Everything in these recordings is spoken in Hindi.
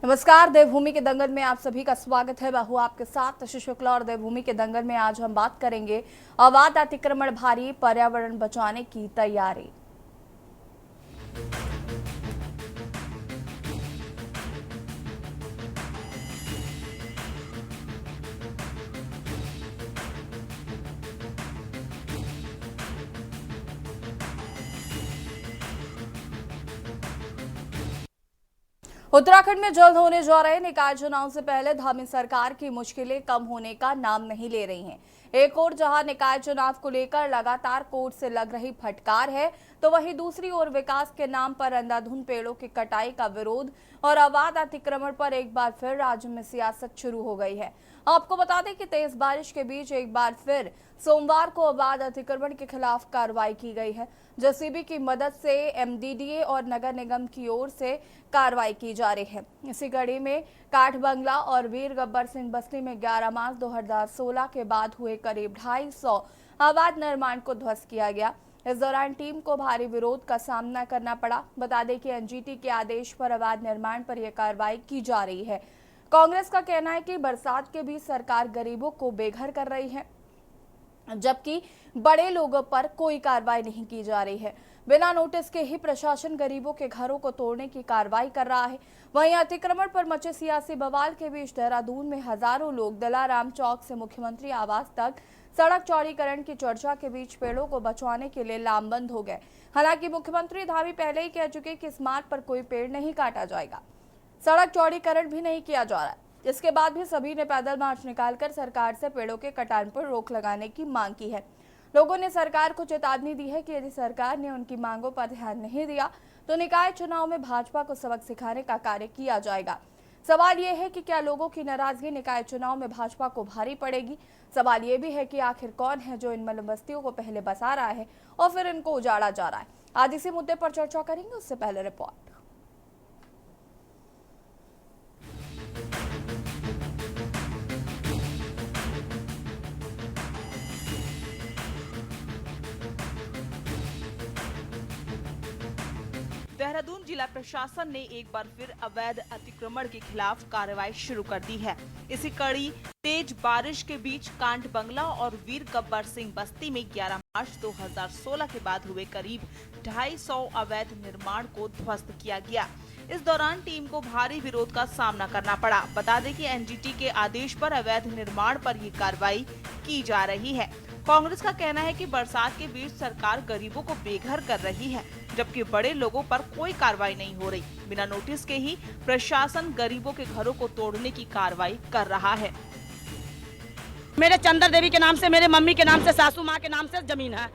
नमस्कार। देवभूमि के दंगल में आप सभी का स्वागत है। मैं हूं आपके साथ शशि शुक्ला और देवभूमि के दंगल में आज हम बात करेंगे अवैध अतिक्रमण भारी, पर्यावरण बचाने की तैयारी। उत्तराखंड में जल्द होने जा रहे निकाय चुनाव से पहले धामी सरकार की मुश्किलें कम होने का नाम नहीं ले रही हैं। एक ओर जहां निकाय चुनाव को लेकर लगातार कोर्ट से लग रही फटकार है, तो वहीं दूसरी ओर विकास के नाम पर अंधाधुंध पेड़ों की कटाई का विरोध और अवैध अतिक्रमण पर एक बार फिर राज्य में सियासत शुरू हो गई है। आपको बता दें कि तेज बारिश के बीच एक बार फिर सोमवार को अवैध अतिक्रमण के खिलाफ कार्रवाई की गई है। जेसीबी की मदद से एमडीडीए और नगर निगम की ओर से कार्रवाई की जा रही है। इसी कड़ी में काठ बंगला और वीर गब्बर सिंह बस्ती में 11 मार्च 2016 के बाद हुए करीब 250 अवैध निर्माण को ध्वस्त किया गया। इस दौरान टीम को भारी विरोध का सामना करना पड़ा। बता दें कि एनजीटी के आदेश पर अवैध निर्माण पर यह कार्रवाई की जा रही है। कांग्रेस का कहना है कि बरसात के बीच सरकार गरीबों को बेघर कर रही है, जबकि बड़े लोगों पर कोई कार्रवाई नहीं की जा रही है। बिना नोटिस के ही प्रशासन गरीबों के घरों को तोड़ने की कार्रवाई कर रहा है। वहीं अतिक्रमण पर मचे सियासी बवाल के बीच देहरादून में हजारों लोग दिलाराम चौक से मुख्यमंत्री आवास तक सड़क चौड़ीकरण की चर्चा के बीच पेड़ों को बचाने के लिए लामबंद हो गए। हालांकि मुख्यमंत्री धामी पहले ही कह चुके कि इस मार्ग पर कोई पेड़ नहीं काटा जाएगा, सड़क चौड़ीकरण भी नहीं किया जा रहा है। इसके बाद भी सभी ने पैदल मार्च निकालकर सरकार से पेड़ों के कटान पर रोक लगाने की मांग की है। लोगों ने सरकार को चेतावनी दी है कि यदि सरकार ने उनकी मांगों पर ध्यान नहीं दिया तो निकाय चुनाव में भाजपा को सबक सिखाने का कार्य किया जाएगा। सवाल यह है कि क्या लोगों की नाराजगी निकाय चुनाव में भाजपा को भारी पड़ेगी। सवाल यह भी है कि आखिर कौन है जो इन मलबस्तियों को पहले बसा रहा है और फिर इनको उजाड़ा जा रहा है। आज इसी मुद्दे पर चर्चा करेंगे, उससे पहले रिपोर्ट। देहरादून जिला प्रशासन ने एक बार फिर अवैध अतिक्रमण के खिलाफ कार्रवाई शुरू कर दी है। इसी कड़ी तेज बारिश के बीच कांट बंगला और वीर गब्बर सिंह बस्ती में 11 मार्च 2016 के बाद हुए करीब 250 अवैध निर्माण को ध्वस्त किया गया। इस दौरान टीम को भारी विरोध का सामना करना पड़ा। बता दें कि एनजीटी के आदेश पर अवैध निर्माण पर ये कार्रवाई की जा रही है। कांग्रेस का कहना है कि बरसात के बीच सरकार गरीबों को बेघर कर रही है, जबकि बड़े लोगों पर कोई कार्रवाई नहीं हो रही। बिना नोटिस के ही प्रशासन गरीबों के घरों को तोड़ने की कार्रवाई कर रहा है। मेरे चंदर देवी के नाम से, मेरे मम्मी के नाम से, सासू माँ के नाम से जमीन है,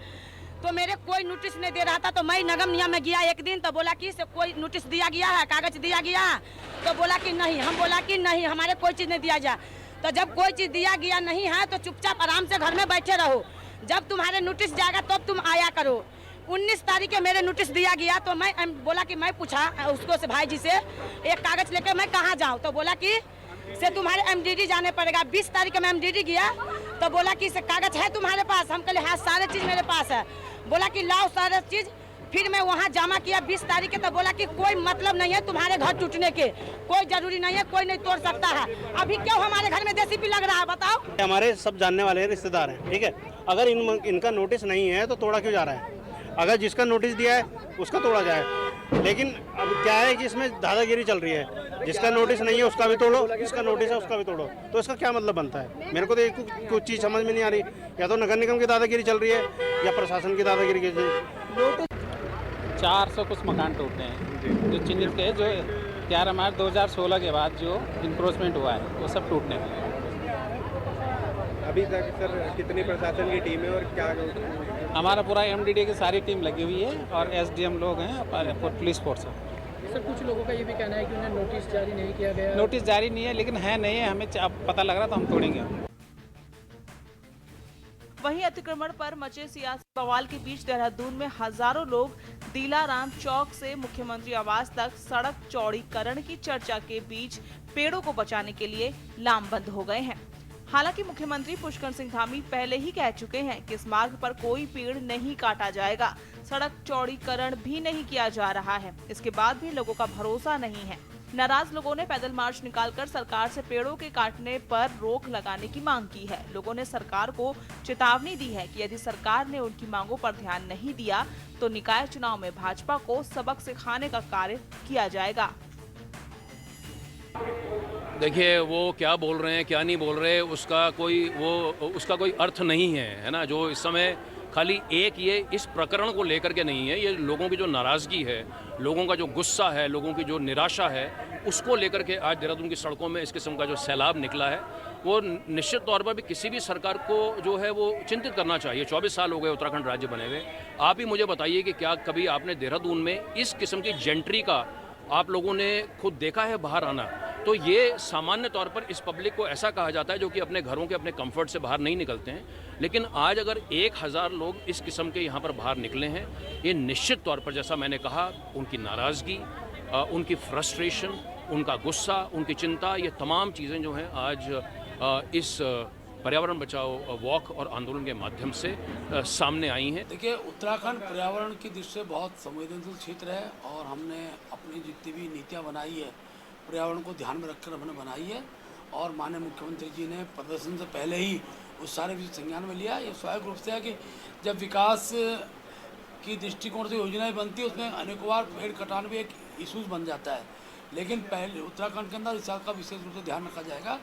तो मेरे कोई नोटिस नहीं दे रहा था। तो मैं नगम निगम में गया एक दिन, तो बोला कि से कोई नोटिस दिया गया है, कागज दिया गया है, तो बोला कि नहीं। हम बोला कि नहीं, हमारे कोई चीज नहीं दिया जा। तो जब कोई चीज दिया गया नहीं है तो चुपचाप आराम से घर में बैठे रहो, जब तुम्हारे नोटिस जाएगा तब तुम आया करो। 19 तारीख के मेरे नोटिस दिया गया, तो मैं बोला कि मैं पूछा उसको से भाई जी से एक कागज लेकर मैं कहाँ जाऊँ, तो बोला कि से तुम्हारे एमडीडी जाने पड़ेगा। 20 तारीख में एमडीडी गया तो बोला कि से कागज है तुम्हारे पास। हम कहले हाँ, सारे चीज मेरे पास है। बोला कि लाओ सारे चीज। फिर मैं वहाँ जमा किया 20 तारीख के, तो बोला कि कोई मतलब नहीं है तुम्हारे घर टूटने के, कोई जरूरी नहीं है, कोई नहीं तोड़ सकता है। अभी क्यों हमारे घर में जेसीबी लग रहा है बताओ। हमारे सब जानने वाले रिश्तेदार हैं, ठीक है। अगर इनका नोटिस नहीं है तो तोड़ा क्यों जा रहा है? अगर जिसका नोटिस दिया है उसका तोड़ा जाए। लेकिन अब क्या है कि इसमें दादागिरी चल रही है। जिसका नोटिस नहीं है उसका भी तोड़ो, जिसका नोटिस है उसका भी तोड़ो। तो इसका क्या मतलब बनता है? मेरे को तो कुछ चीज़ समझ में नहीं आ रही। या तो नगर निगम की दादागिरी चल रही है या प्रशासन की दादागिरी की। 400 कुछ मकान टूटे हैं जो चिन्हित के, जो 11 मार्च 2016 के बाद जो इंक्रोचमेंट हुआ है वो सब टूटने हैं। अभी तक सर कितनी प्रशासन की टीम है और क्या? हमारा पूरा एमडीडी की सारी टीम लगी हुई है और एसडीएम लोग हैं और पुलिस फोर्स है। सर कुछ लोगों का ये भी कहना है कि उन्हें नोटिस जारी नहीं किया गया। नोटिस जारी नहीं है, लेकिन है नहीं है, हमें अब पता लग रहा तो हम तोड़ेंगे। वहीं अतिक्रमण पर मचे सियासी बवाल के बीच देहरादून में हजारों लोग दिलाराम चौक से मुख्यमंत्री आवास तक सड़क चौड़ीकरण की चर्चा के बीच पेड़ों को बचाने के लिए लामबंद हो गए हैं। हालांकि मुख्यमंत्री पुष्कर सिंह धामी पहले ही कह चुके हैं कि इस मार्ग पर कोई पेड़ नहीं काटा जाएगा, सड़क चौड़ीकरण भी नहीं किया जा रहा है। इसके बाद भी लोगों का भरोसा नहीं है। नाराज लोगों ने पैदल मार्च निकालकर सरकार से पेड़ों के काटने पर रोक लगाने की मांग की है। लोगों ने सरकार को चेतावनी दी है कि यदि सरकार ने उनकी मांगों पर ध्यान नहीं दिया तो निकाय चुनाव में भाजपा को सबक सिखाने का कार्य किया जाएगा। देखिए, वो क्या बोल रहे हैं क्या नहीं बोल रहे उसका कोई अर्थ नहीं है ना। जो इस समय खाली एक ये इस प्रकरण को लेकर के नहीं है, ये लोगों की जो नाराज़गी है, लोगों का जो गुस्सा है, लोगों की जो निराशा है, उसको लेकर के आज देहरादून की सड़कों में इस किस्म का जो सैलाब निकला है, वो निश्चित तौर पर भी किसी भी सरकार को जो है वो चिंतित करना चाहिए। 24 साल हो गए उत्तराखंड राज्य बने हुए। आप ही मुझे बताइए कि क्या कभी आपने देहरादून में इस किस्म की जेंट्री का आप लोगों ने खुद देखा है बाहर आना? तो ये सामान्य तौर पर इस पब्लिक को ऐसा कहा जाता है जो कि अपने घरों के अपने कंफर्ट से बाहर नहीं निकलते हैं। लेकिन आज अगर 1000 लोग इस किस्म के यहाँ पर बाहर निकले हैं, ये निश्चित तौर पर, जैसा मैंने कहा, उनकी नाराज़गी, उनकी फ्रस्ट्रेशन, उनका गुस्सा, उनकी चिंता, ये तमाम चीज़ें जो हैं आज इस पर्यावरण बचाओ वॉक और आंदोलन के माध्यम से सामने आई हैं। देखिए, उत्तराखंड पर्यावरण की दृष्टि से बहुत संवेदनशील क्षेत्र है और हमने अपनी जितनी भी नीतियाँ बनाई है पर्यावरण को ध्यान में रखकर हमने बनाई है। और माननीय मुख्यमंत्री जी ने प्रदर्शन से पहले ही उस सारे विषय संज्ञान में लिया। ये स्वाभाविक रूप से है कि जब विकास की दृष्टिकोण से योजनाएं बनती है उसमें अनेकों बार पेड़ कटान भी एक इशूज़ बन जाता है। लेकिन पहले उत्तराखंड के अंदर इस बात का विशेष रूप से ध्यान रखा जाएगा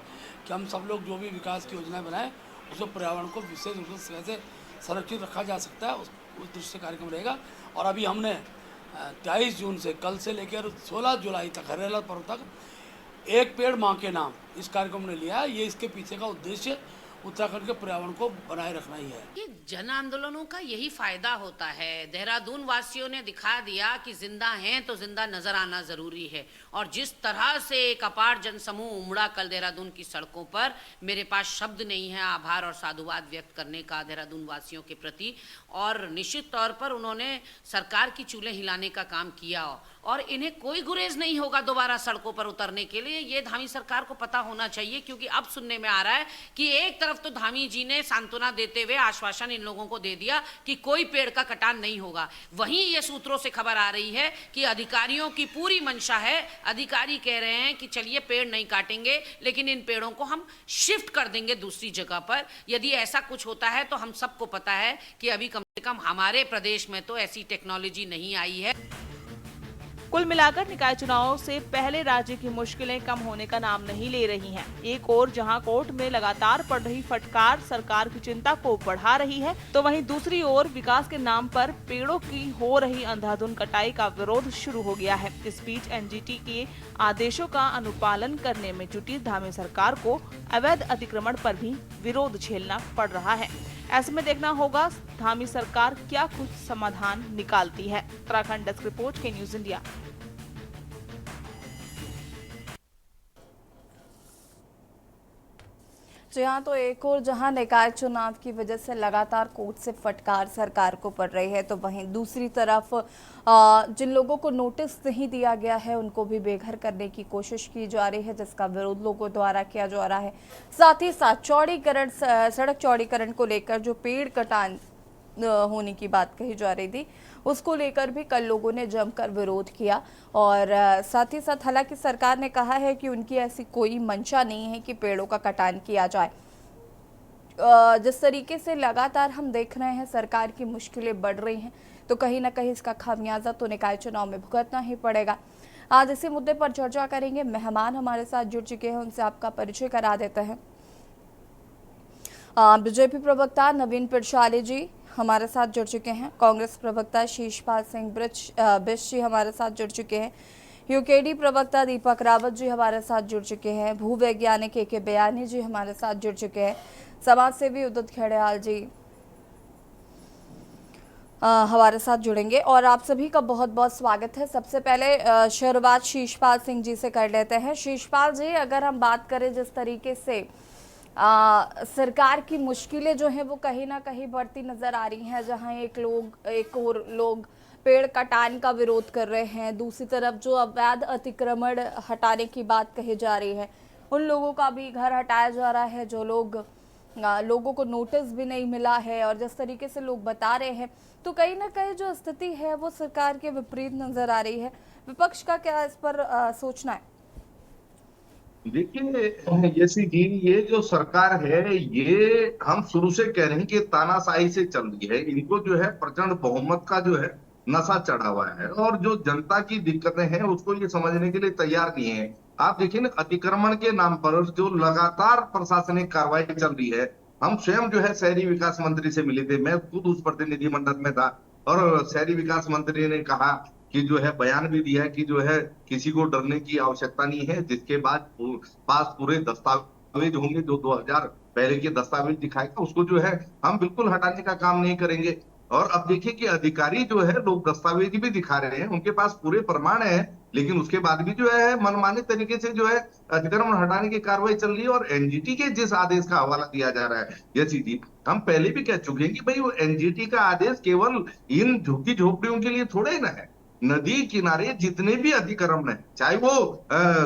कि हम सब लोग जो भी विकास की योजनाएं बनाएं उसमें पर्यावरण को विशेष रूप से कैसे संरक्षित रखा जा सकता है उस दृष्टि से कार्यक्रम रहेगा। और अभी हमने 23 जून से कल से लेकर 16 जुलाई तक हरेला पर्व तक एक पेड़ माँ के नाम इस कार्यक्रम ने लिया है। ये इसके पीछे का उद्देश्य उत्तराखंड के पर्यावरण को बनाए रखना ही है। ये जन आंदोलनों का यही फायदा होता है। देहरादून वासियों ने दिखा दिया कि जिंदा हैं तो जिंदा नजर आना जरूरी है। और जिस तरह से एक अपार जनसमूह उमड़ा कल देहरादून की सड़कों पर, मेरे पास शब्द नहीं है आभार और साधुवाद व्यक्त करने का देहरादून वासियों के प्रति। और निश्चित तौर पर उन्होंने सरकार की चूल्हे हिलाने का काम किया और इन्हें कोई गुरेज नहीं होगा दोबारा सड़कों पर उतरने के लिए। ये धामी सरकार को पता होना चाहिए, क्योंकि अब सुनने में आ रहा है कि एक तरफ तो धामी जी ने सांत्वना देते हुए आश्वासन इन लोगों को दे दिया कि कोई पेड़ का कटान नहीं होगा, वहीं ये सूत्रों से खबर आ रही है कि अधिकारियों की पूरी मंशा है। अधिकारी कह रहे हैं कि चलिए पेड़ नहीं काटेंगे, लेकिन इन पेड़ों को हम शिफ्ट कर देंगे दूसरी जगह पर। यदि ऐसा कुछ होता है तो हम सबको पता है कि अभी कम से कम हमारे प्रदेश में तो ऐसी टेक्नोलॉजी नहीं आई है। कुल मिलाकर निकाय चुनावों से पहले राज्य की मुश्किलें कम होने का नाम नहीं ले रही हैं। एक ओर जहां कोर्ट में लगातार पड़ रही फटकार सरकार की चिंता को बढ़ा रही है, तो वहीं दूसरी ओर विकास के नाम पर पेड़ों की हो रही अंधाधुंध कटाई का विरोध शुरू हो गया है। इस बीच एनजीटी के आदेशों का अनुपालन करने में जुटी धामी सरकार को अवैध अतिक्रमण पर भी विरोध झेलना पड़ रहा है। ऐसे में देखना होगा धामी सरकार क्या कुछ समाधान निकालती है। उत्तराखंड डेस्क रिपोर्ट के न्यूज इंडिया। जी हाँ, तो एक और जहां निकाय चुनाव की वजह से लगातार कोर्ट से फटकार सरकार को पड़ रही है, तो वहीं दूसरी तरफ जिन लोगों को नोटिस नहीं दिया गया है उनको भी बेघर करने की कोशिश की जा रही है, जिसका विरोध लोगों द्वारा किया जा रहा है। साथ ही साथ चौड़ीकरण, सड़क चौड़ीकरण को लेकर जो पेड़ कटान होने की बात कही जा रही थी, उसको लेकर भी कल लोगों ने जमकर विरोध किया। और साथ ही साथ हालांकि सरकार ने कहा है कि उनकी ऐसी कोई मंशा नहीं है कि पेड़ों का कटान किया जाए। जिस तरीके से लगातार हम देख रहे हैं सरकार की मुश्किलें बढ़ रही हैं, तो कहीं ना कहीं इसका खामियाजा तो निकाय चुनाव में भुगतना ही पड़ेगा। आज इसी मुद्दे पर चर्चा करेंगे। मेहमान हमारे साथ जुड़ चुके हैं, उनसे आपका परिचय करा देते हैं। बीजेपी प्रवक्ता नवीन पिरशाली जी हमारे साथ जुड़ चुके हैं। कांग्रेस प्रवक्ता शीशपाल सिंह बिश जी हमारे साथ जुड़ चुके हैं। यूकेडी प्रवक्ता दीपक रावत जी हमारे साथ जुड़ चुके हैं। भूवैज्ञानिक के बयानी जी हमारे साथ जुड़ चुके हैं। समाज सेवी उदित खेड़ेयाल जी हमारे साथ जुड़ेंगे और आप सभी का बहुत बहुत स्वागत है। सबसे पहले शुरुआत शीशपाल सिंह जी से कर लेते हैं। शीशपाल जी, अगर हम बात करें जिस तरीके से सरकार की मुश्किलें जो हैं वो कहीं ना कहीं बढ़ती नजर आ रही हैं, जहां एक और लोग पेड़ कटान का विरोध कर रहे हैं, दूसरी तरफ जो अवैध अतिक्रमण हटाने की बात कही जा रही है, उन लोगों का भी घर हटाया जा रहा है जो लोगों को नोटिस भी नहीं मिला है। और जिस तरीके से लोग बता रहे हैं, तो कहीं ना कहीं जो स्थिति है वो सरकार के विपरीत नजर आ रही है। विपक्ष का क्या इस पर सोचना है? देखिए यशी जी, ये जो सरकार है ये हम शुरू से कह रहे हैं कि तानाशाही से चल रही है। इनको जो है प्रचंड बहुमत का जो है नशा चढ़ा हुआ है, और जो जनता की दिक्कतें हैं उसको ये समझने के लिए तैयार नहीं है। आप देखिए ना, अतिक्रमण के नाम पर जो लगातार प्रशासनिक कार्रवाई चल रही है। हम स्वयं जो है शहरी विकास मंत्री से मिले थे, मैं खुद उस प्रतिनिधि मंडल में था, और शहरी विकास मंत्री ने कहा कि जो है बयान भी दिया है कि जो है किसी को डरने की आवश्यकता नहीं है, जिसके बाद पास पूरे दस्तावेज होंगे जो 2000 पहले के दस्तावेज दिखाएगा उसको जो है हम बिल्कुल हटाने का काम नहीं करेंगे। और अब देखिए कि अधिकारी जो है लोग दस्तावेज भी दिखा रहे हैं, उनके पास पूरे प्रमाण है, लेकिन उसके बाद भी जो है मनमाने तरीके से जो है अतिक्रमण हटाने की कार्रवाई चल रही है। और एनजीटी के जिस आदेश का हवाला दिया जा रहा है, ये चीज हम पहले भी कह चुके हैं कि भाई वो एनजीटी का आदेश केवल इन झुग्गी झोपड़ियों के लिए थोड़े ना है। नदी किनारे जितने भी अतिक्रमण है, चाहे वो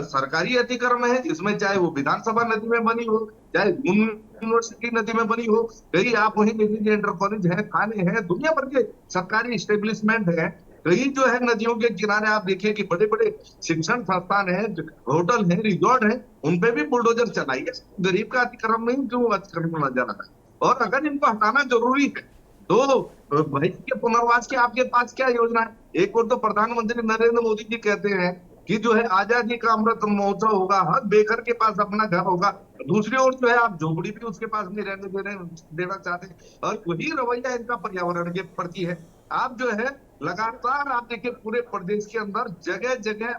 सरकारी अतिक्रमण है जिसमें चाहे वो विधानसभा नदी में बनी हो, चाहे यूनिवर्सिटी नदी में बनी हो, कहीं आप वही निजी इंटर कॉलेज है, थाने हैं, दुनिया भर के सरकारी स्टेब्लिशमेंट है, कहीं जो है नदियों के किनारे आप देखिए कि बड़े बड़े शिक्षण संस्थान है, होटल है, रिजॉर्ट है, उनपे भी बुलडोजर चलाइए। गरीब का अतिक्रमण नहीं, क्यों अतिक्रमण नजर आता है? और अगर इनको हटाना जरूरी है तो भाई के पुनर्वास की आपके पास क्या योजना है? एक और तो प्रधानमंत्री नरेंद्र मोदी जी कहते हैं कि जो है आजादी का अमृत महोत्सव होगा, हर बेघर के पास अपना घर होगा। दूसरी ओर जो है आप झोपड़ी भी उसके पास नहीं रहने देना चाहते, और वही रवैया इनका पर्यावरण के प्रति है। आप जो है लगातार आप देखिए पूरे प्रदेश के अंदर जगह जगह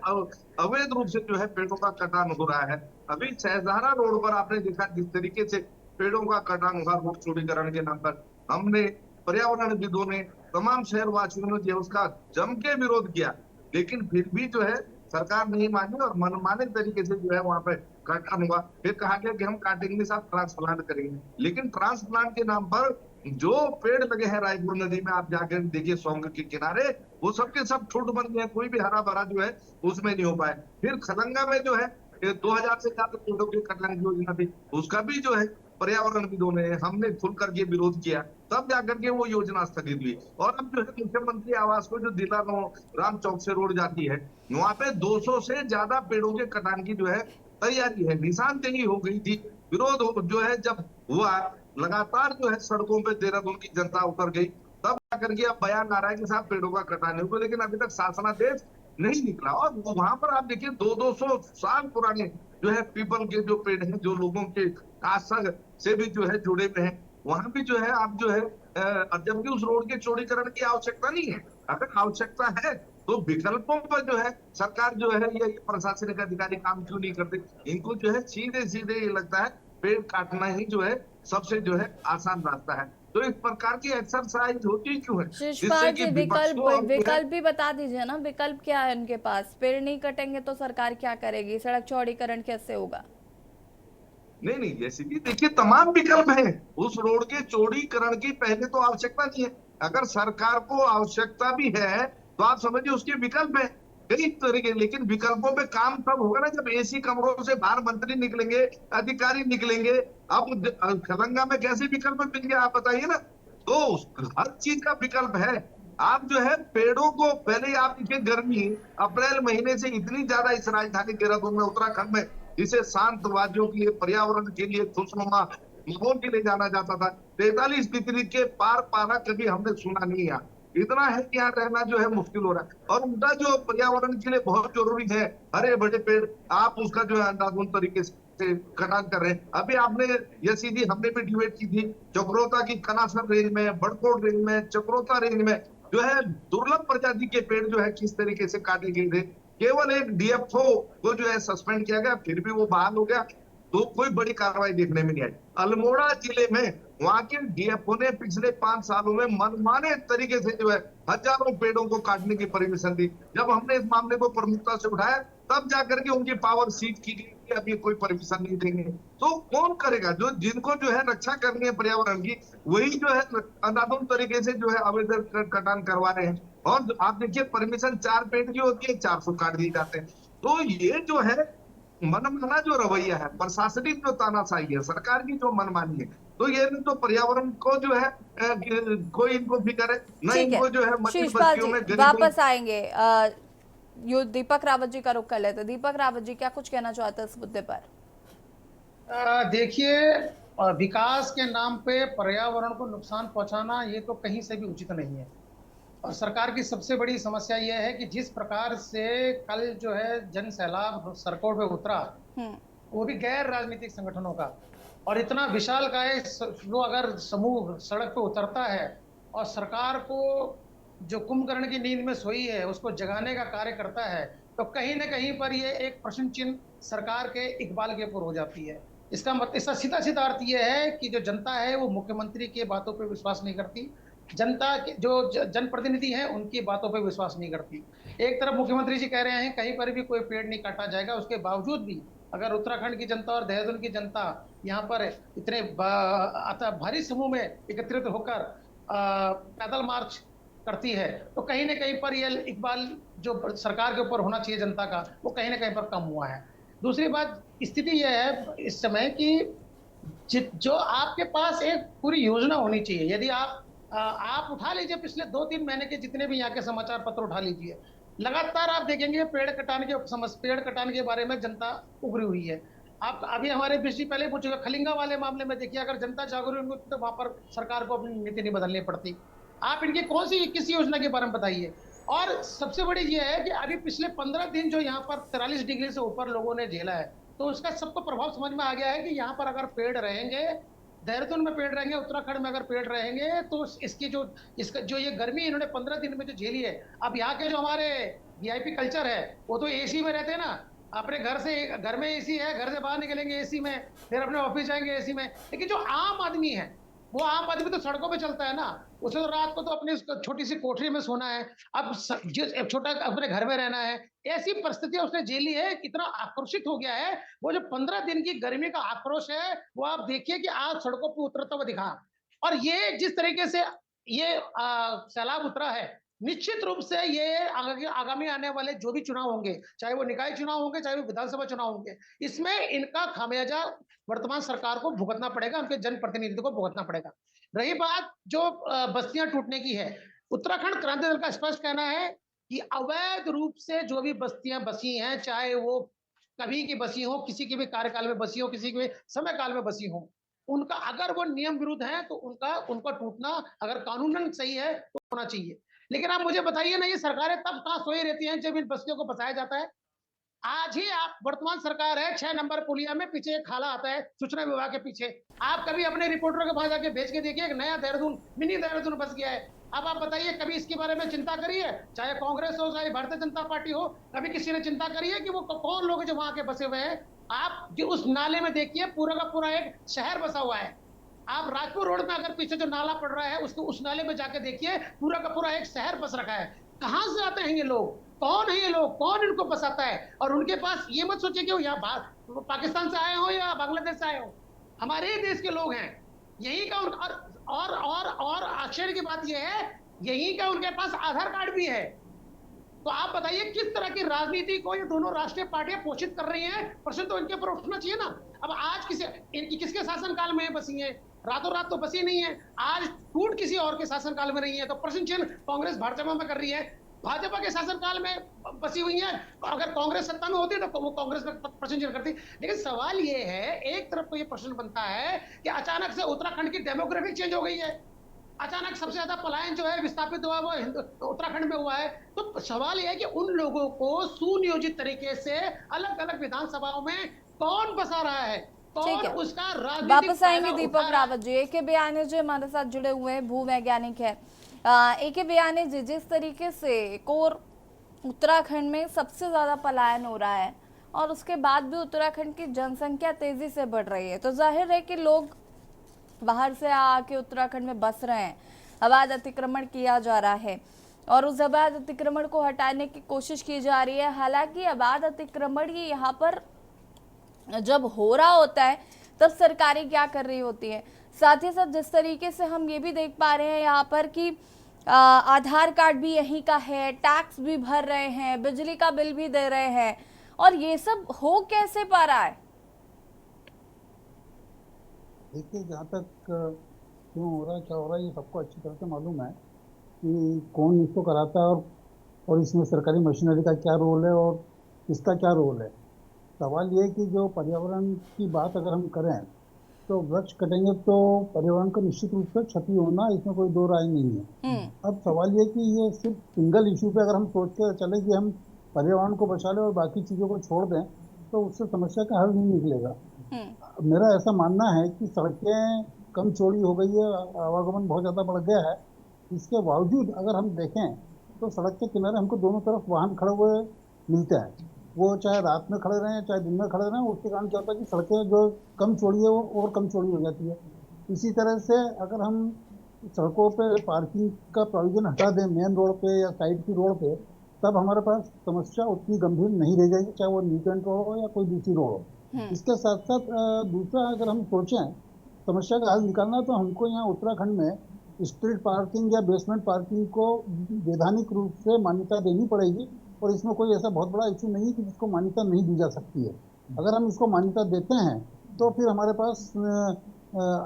अवैध रूप से जो है पेड़ों का कटान हो रहा है। अभी शहजारा रोड पर आपने देखा जिस तरीके से पेड़ों का कटान हुआ रोड चौड़ीकरण के नाम पर, हमने पर्यावरणविदों ने तमाम शहरवासियों ने जो उसका जम के विरोध किया, लेकिन फिर भी जो है सरकार नहीं मानी और मनमाने तरीके से जो है वहां पे कटान हुआ। फिर कहा गया कि हम काटेंगे साथ ट्रांसप्लांट करेंगे, लेकिन ट्रांसप्लांट के नाम पर जो पेड़ लगे हैं रायपुर नदी में आप जाकर देखिए सोंग के किनारे, वो सबके सब ठुट बन गए, कोई भी हरा भरा जो है उसमें नहीं हो पाए। फिर खलंगा में जो है 2000 से ज्यादा पेड़ों की कटाई की योजना थी, उसका भी जो है पर्यावरणविदों ने हमने खुल करके विरोध किया, तब जाकर के वो योजना स्थगित हुई। और अब जो है मुख्यमंत्री आवास को जो दिलानो राम चौक से रोड जाती है, वहां पे 200 से ज्यादा पेड़ों के कटान की जो है तैयारी है, निशानदेही हो गई थी। विरोध जो है जब हुआ, लगातार जो है सड़कों पे देहरादून की जनता उतर गई, तब जाकर के अब बयान आ रहा है कि साहब पेड़ों का कटान होगा, लेकिन अभी तक शासनादेश नहीं निकला। और वहां पर आप देखिए 200 साल पुराने जो है पीपल के जो पेड़ हैं, जो लोगों के आस्था से भी जो है जुड़े हुए हैं, वहां भी जो है आप जो है जबकि उस रोड के चौड़ीकरण की आवश्यकता नहीं है। अगर आवश्यकता है तो विकल्पों पर जो है सरकार जो है ये प्रशासनिक अधिकारी काम क्यों नहीं करते? इनको जो है सीधे सीधे ये लगता है पेड़ काटना ही जो है सबसे जो है आसान रास्ता है। तो इस प्रकार की एक्सरसाइज होती क्यों है? शिषपाल जी, विकल्प भी बता दीजिए ना, विकल्प क्या है उनके पास? पेड़ नहीं कटेंगे तो सरकार क्या करेगी? सड़क चौड़ीकरण कैसे होगा? नहीं, जैसे कि देखिए तमाम विकल्प हैं। उस रोड के चौड़ीकरण की पहले तो आवश्यकता नहीं है। अगर सरकार को आवश्यकता भी है तो आप समझिए उसके विकल्प है कई तरीके, लेकिन विकल्पों पे काम तब होगा ना जब एसी कमरों से बाहर मंत्री निकलेंगे, अधिकारी निकलेंगे। अब खलंगा में कैसे विकल्प मिलेंगे आप बताइए ना? तो हर चीज का विकल्प है। आप जो है पेड़ों को पहले आप देखिए, गर्मी अप्रैल महीने से इतनी ज्यादा इस राजधानी देहरादून में, उत्तराखंड में, जिसे शांत वादियों के लिए, पर्यावरण के लिए, खुशनुमा माहौल के लिए जाना जाता था, 43 डिग्री के पार पारा कभी हमने सुना नहीं। यहाँ इतना है कि यहाँ रहना जो है मुश्किल हो रहा है। और उनका जो पर्यावरण के लिए बहुत जरूरी है हरे बड़े पेड़, आप उसका जो है अंधाधुंध तरीके से कटान कर रहे हैं। अभी आपने ये सीधी हमने भी डिबेट की थी, चक्रोता की कनासर रेंज में, बड़कोट रेंज में, चक्रोता रेंज में जो है दुर्लभ प्रजाति के पेड़ जो है किस तरीके से काटे गए थे। केवल एक डीएफओ को जो है सस्पेंड किया गया, फिर भी वो बहाल हो गया, तो कोई बड़ी कार्रवाई देखने में नहीं आई। अल्मोड़ा जिले में वहां के डीएफओ ने पिछले 5 सालों में मनमाने तरीके से जो है हजारों पेड़ों को काटने की परमिशन दी। जब हमने इस मामले को प्रमुखता से उठाया तब जाकर के उनकी पावर सीज की गई कि अब ये कोई परमिशन नहीं देंगे। तो कौन करेगा? जो जिनको जो है रक्षा करनी है पर्यावरण की, वही जो है अंधाधुंध तरीके से जो है अवैध कटान करवा रहे हैं। और आप देखिए परमिशन 4 पेड़ की होती है, 400 काट दिए जाते हैं। तो ये जो है मनमाना जो रवैया है, प्रशासनिक जो तानाशाही है, सरकार की जो मनमानी है, तो ये तो पर्यावरण को जो है कोई इनको फिक्र है, न इनको जो है शिषपाल जी वापस आएंगे। दीपक रावत जी का रुख कर लेते। दीपक रावत जी क्या कुछ कहना चाहते हैं इस मुद्दे पर? देखिए, विकास के नाम पे पर्यावरण को नुकसान पहुंचाना ये तो कहीं से भी उचित नहीं है। और सरकार की सबसे बड़ी समस्या यह है कि जिस प्रकार से कल जो है जन सैलाब सड़कों पे उतरा, वो भी गैर राजनीतिक संगठनों का, और इतना विशालकाय जो अगर समूह सड़क पे उतरता है और सरकार को जो कुंभकर्ण की नींद में सोई है उसको जगाने का कार्य करता है, तो कहीं ना कहीं पर ये एक प्रश्न चिन्ह सरकार के इकबाल के ऊपर हो जाती है। इसका सीधा सीधा अर्थ ये है कि जो जनता है वो मुख्यमंत्री की बातों पर विश्वास नहीं करती, जनता के जो जनप्रतिनिधि हैं उनकी बातों पर विश्वास नहीं करती। एक तरफ मुख्यमंत्री जी कह रहे हैं कहीं पर भी कोई पेड़ नहीं काटा जाएगा, उसके बावजूद भी अगर उत्तराखंड की जनता और देहरादून की जनता यहाँ पर इतने भारी समूह में एकत्रित होकर पैदल मार्च करती है, तो कहीं ना कहीं पर यह इकबाल जो सरकार के ऊपर होना चाहिए जनता का, वो कहीं ना कहीं पर कम हुआ है। दूसरी बात, स्थिति यह है इस समय कि जो आपके पास एक पूरी योजना होनी चाहिए। यदि आप उठा लीजिए पिछले 2-3 महीने के जितने भी यहाँ के समाचार पत्र उठा लीजिए, लगातार आप देखेंगे पेड़ कटाने के बारे में जनता उभरी हुई है। आप अभी हमारे बिजली पहले पूछेगा खलिंगा वाले मामले में देखिए, अगर जनता जागरूक होती तो वहां पर सरकार को अपनी नीति नहीं बदलनी पड़ती। आप इनकी कौन सी किस योजना के बारे में बताइए। और सबसे बड़ी ये है कि अभी पिछले 15 दिन जो यहाँ पर 43 डिग्री से ऊपर लोगों ने झेला है, तो उसका सबको प्रभाव समझ में आ गया है कि यहाँ पर अगर पेड़ रहेंगे, देहरादून में पेड़ रहेंगे, उत्तराखंड में अगर पेड़ रहेंगे, तो इसका जो ये गर्मी इन्होंने 15 दिन में जो झेली है, अब यहाँ के जो हमारे वीआईपी कल्चर है वो तो एसी में रहते हैं ना, अपने घर में एसी है, घर से बाहर निकलेंगे एसी में, फिर अपने ऑफिस जाएंगे एसी में। लेकिन जो आम आदमी है, वो आम आदमी तो सड़कों पे चलता है ना, उसे तो रात को तो अपनी छोटी सी कोठरी में सोना है, अब छोटा अपने घर में रहना है। ऐसी परिस्थितियां उसने झेली है, कितना आक्रोशित हो गया है। वो जो 15 दिन की गर्मी का आक्रोश है, वो आप देखिए कि आज सड़कों पर उतरता हुआ दिखा। और ये जिस तरीके से ये सैलाब उतरा है, निश्चित रूप से ये आगामी आने वाले जो भी चुनाव होंगे, चाहे वो निकाय चुनाव होंगे, चाहे वो विधानसभा चुनाव होंगे, इसमें इनका खामियाजा वर्तमान सरकार को भुगतना पड़ेगा, उनके जनप्रतिनिधित्व को भुगतना पड़ेगा। रही बात जो बस्तियां टूटने की है, उत्तराखंड क्रांति दल का स्पष्ट कहना है कि अवैध रूप से जो भी बस्तियां बसी हैं, चाहे वो कभी की बसी हो, किसी के भी कार्यकाल में बसी हो, किसी के समय काल में बसी हो, उनका अगर वो नियम विरुद्ध है तो उनका टूटना अगर कानूनन सही है तो होना चाहिए। लेकिन आप मुझे बताइए ना, ये सरकारें तब कहां सोई रहती हैं जब इन बस्तियों को बसाया जाता है। आज ही आप वर्तमान सरकार है, 6 नंबर पुलिया में पीछे एक खाला आता है सूचना विभाग के पीछे, आप कभी अपने रिपोर्टरों के पास जाके भेज के देखिए, एक नया देहरादून, मिनी देहरादून बस गया है। अब आप बताइए, कभी इसके बारे में चिंता करी है? चाहे कांग्रेस हो, चाहे भारतीय जनता पार्टी हो, कभी किसी ने चिंता करी है कि वो कौन लोग जो वहां के बसे हुए हैं? आप जो उस नाले में देखिए, पूरा का पूरा एक शहर बसा हुआ है। आप राजपुर रोड में अगर पीछे जो नाला पड़ रहा है, उसको उस नाले में जाके देखिए, पूरा का पूरा एक शहर बस रखा है। कहां से आते हैं ये लोग? कौन है ये लोग? कौन इनको बसाता है? और उनके पास ये मत सोचिए कि वो यहाँ पाकिस्तान से आए हो या बांग्लादेश से आए हो, हमारे ही देश के लोग हैं। यही का और आश्चर्य की बात यह है, यही का उनके पास आधार कार्ड भी है। तो आप बताइए किस तरह की राजनीति को ये दोनों राष्ट्रीय पार्टियां पोषित कर रही हैं? प्रश्न तो इनके ऊपर उठना चाहिए ना। अब आज किसके शासनकाल में बसी है? रातों रात तो बसी नहीं है, आज टूट किसी और के शासनकाल में नहीं है, तो प्रश्न चिन्ह कांग्रेस भाजपा में कर रही है। भाजपा के शासनकाल में बसी हुई है, अगर कांग्रेस सत्ता में होती तो वो कांग्रेस में प्रश्न चिन्ह करती। लेकिन सवाल ये है, एक तरफ तो ये प्रश्न बनता है कि अचानक से उत्तराखंड की डेमोग्राफी चेंज हो गई है, अचानक सबसे ज्यादा पलायन जो है विस्थापित हुआ वो उत्तराखंड में हुआ है। तो सवाल यह है कि उन लोगों को सुनियोजित तरीके से अलग अलग विधानसभाओं में कौन बसा रहा है, कौन उसका राजनीतिक वापस आएंगे दीपक रावत जी। ए के बयाने जी हमारे साथ जुड़े हुए हैं, भूवैज्ञानिक है। ए के बयाने जी, जिस तरीके से और उत्तराखंड में सबसे ज्यादा पलायन हो रहा है और उसके बाद भी उत्तराखंड की जनसंख्या तेजी से बढ़ रही है, तो जाहिर है कि लोग बाहर से आके उत्तराखंड में बस रहे हैं, अवैध अतिक्रमण किया जा रहा है और उस अवैध अतिक्रमण को हटाने की कोशिश की जा रही है। हालांकि अवैध अतिक्रमण ये यहाँ पर जब हो रहा होता है तब सरकारें क्या कर रही होती है, साथ ही साथ जिस तरीके से हम ये भी देख पा रहे हैं यहाँ पर कि आधार कार्ड भी यहीं का है, टैक्स भी भर रहे हैं, बिजली का बिल भी दे रहे हैं, और ये सब हो कैसे पा रहा है? देखिए, जहाँ तक क्यों हो रहा है, क्या हो रहा है, ये सबको अच्छी तरह से मालूम है कि कौन इसको कराता है और और इसमें सरकारी मशीनरी का क्या रोल है और इसका क्या रोल है। सवाल ये है कि जो पर्यावरण की बात अगर हम करें तो वृक्ष कटेंगे तो पर्यावरण को निश्चित रूप से क्षति होना, इसमें कोई दो राय नहीं है। अब सवाल ये कि ये सिर्फ सिंगल इशू पे अगर हम सोच के चले कि हम पर्यावरण को बचा लें और बाकी चीज़ों को छोड़ दें तो उससे समस्या का हल नहीं निकलेगा। मेरा ऐसा मानना है कि सड़कें कम चौड़ी हो गई है, आवागमन बहुत ज़्यादा बढ़ गया है। इसके बावजूद अगर हम देखें तो सड़क के किनारे हमको दोनों तरफ वाहन खड़े हुए मिलते हैं, वो चाहे रात में खड़े रहें चाहे दिन में खड़े रहें। उसके कारण क्या होता है कि सड़कें जो कम चौड़ी है वो और कम चौड़ी हो जाती है। इसी तरह से अगर हम सड़कों पे पार्किंग का प्रोविजन हटा दें मेन रोड पे या साइड की रोड पे, तब हमारे पास समस्या उतनी गंभीर नहीं रह जाएगी, चाहे वो न्यूट्रेंट रोड हो या कोई दूसरी रोड हो। इसके साथ साथ दूसरा अगर हम सोचें समस्या का हल निकालना तो हमको यहाँ उत्तराखंड में स्ट्रीट पार्किंग या बेसमेंट पार्किंग को वैधानिक रूप से मान्यता देनी पड़ेगी। और इसमें कोई ऐसा बहुत बड़ा इशू नहीं है कि जिसको मान्यता नहीं दी जा सकती है। अगर हम इसको मान्यता देते हैं तो फिर हमारे पास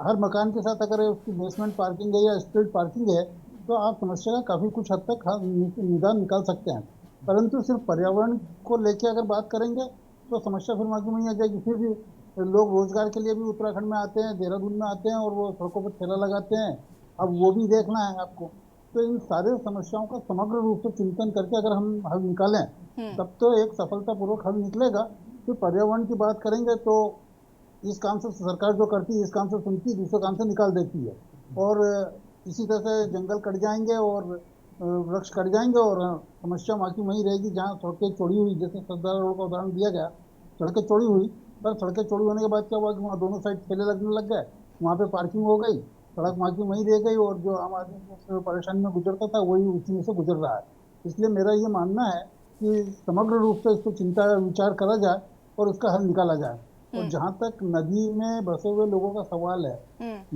हर मकान के साथ अगर उसकी बेसमेंट पार्किंग है या स्ट्रीट पार्किंग है तो आप समस्या का काफ़ी कुछ हद तक निदान निकाल सकते हैं। परंतु सिर्फ पर्यावरण को लेके अगर बात करेंगे तो समस्या फिर मार्ग में ही आ जाएगी। फिर भी लोग रोजगार के लिए भी उत्तराखंड में आते हैं, देहरादून में आते हैं और वो सड़कों पर ठेला लगाते हैं। अब वो भी देखना है आपको। तो इन सारे समस्याओं का समग्र रूप से चिंतन करके अगर हम हल निकालें तब तो एक सफलतापूर्वक हल निकलेगा। फिर पर्यावरण की बात करेंगे तो इस काम से सरकार जो करती है इस काम से सुनती है, दूसरे काम से निकाल देती है। और इसी तरह से जंगल कट जाएंगे और वृक्ष कट जाएंगे और समस्या वहाँ की वहीं रहेगी जहाँ सड़कें चौड़ी हुई। जैसे सरदार रोड का उदाहरण दिया गया, सड़कें चौड़ी हुई पर सड़कें चौड़ी होने के बाद क्या हुआ कि वहाँ दोनों साइड ठेले लगने लग गए, वहाँ पे पार्किंग हो गई, सड़क वहाँ की वहीं रह गई और जो आम आदमी परेशानी में गुजरता था वही उसी में से गुजर रहा है। इसलिए मेरा ये मानना है कि समग्र रूप से इसको चिंता विचार करा जाए और उसका हल निकाला जाए। और जहाँ तक नदी में बसे हुए लोगों का सवाल है,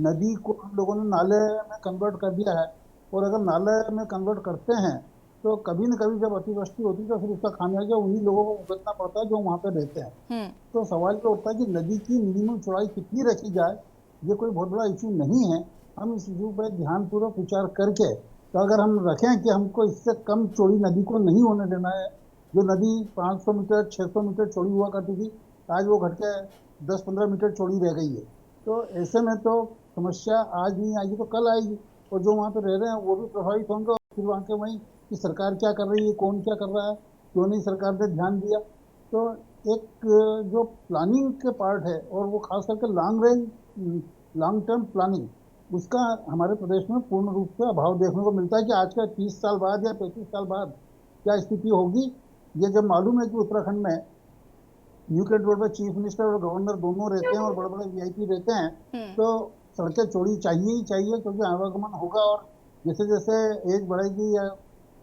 नदी को हम लोगों ने नाले में कन्वर्ट कर दिया है और अगर नाले में कन्वर्ट करते हैं तो कभी न कभी जब अतिवृष्टि होती है तो फिर उसका खामियाजा उन्हीं लोगों को भुगतना पड़ता है जो वहाँ पे रहते हैं। तो सवाल ये उठता है कि नदी की मिनिमम चौड़ाई कितनी रखी जाए। ये कोई बहुत बड़ा इशू नहीं है। हम इस इशू पर ध्यानपूर्वक विचार करके तो अगर हम रखें कि हमको इससे कम चौड़ी नदी को नहीं होने देना है, जो नदी 500 मीटर 600 मीटर चौड़ी हुआ करती थी आज वो घट के 10-15 मीटर चौड़ी रह गई है। तो ऐसे में तो समस्या आज नहीं आएगी तो कल आएगी और जो वहाँ पे रह रहे हैं वो भी प्रभावित होंगे। और फिर वहाँ के वहीं कि सरकार क्या कर रही है, कौन क्या कर रहा है, क्यों नहीं सरकार ने ध्यान दिया। तो एक जो प्लानिंग के पार्ट है और वो खास करके लॉन्ग टर्म प्लानिंग, उसका हमारे प्रदेश में पूर्ण रूप से अभाव देखने को मिलता है कि आज के 30 साल बाद या 35 साल बाद क्या स्थिति होगी। ये जब मालूम है कि उत्तराखंड में न्यू कैंट रोड पर चीफ मिनिस्टर और गवर्नर दोनों रहते हैं और बड़े बड़े वीआईपी रहते हैं, तो सड़कें चौड़ी चाहिए ही चाहिए क्योंकि आवागमन होगा और जैसे जैसे एज बढ़ेगी या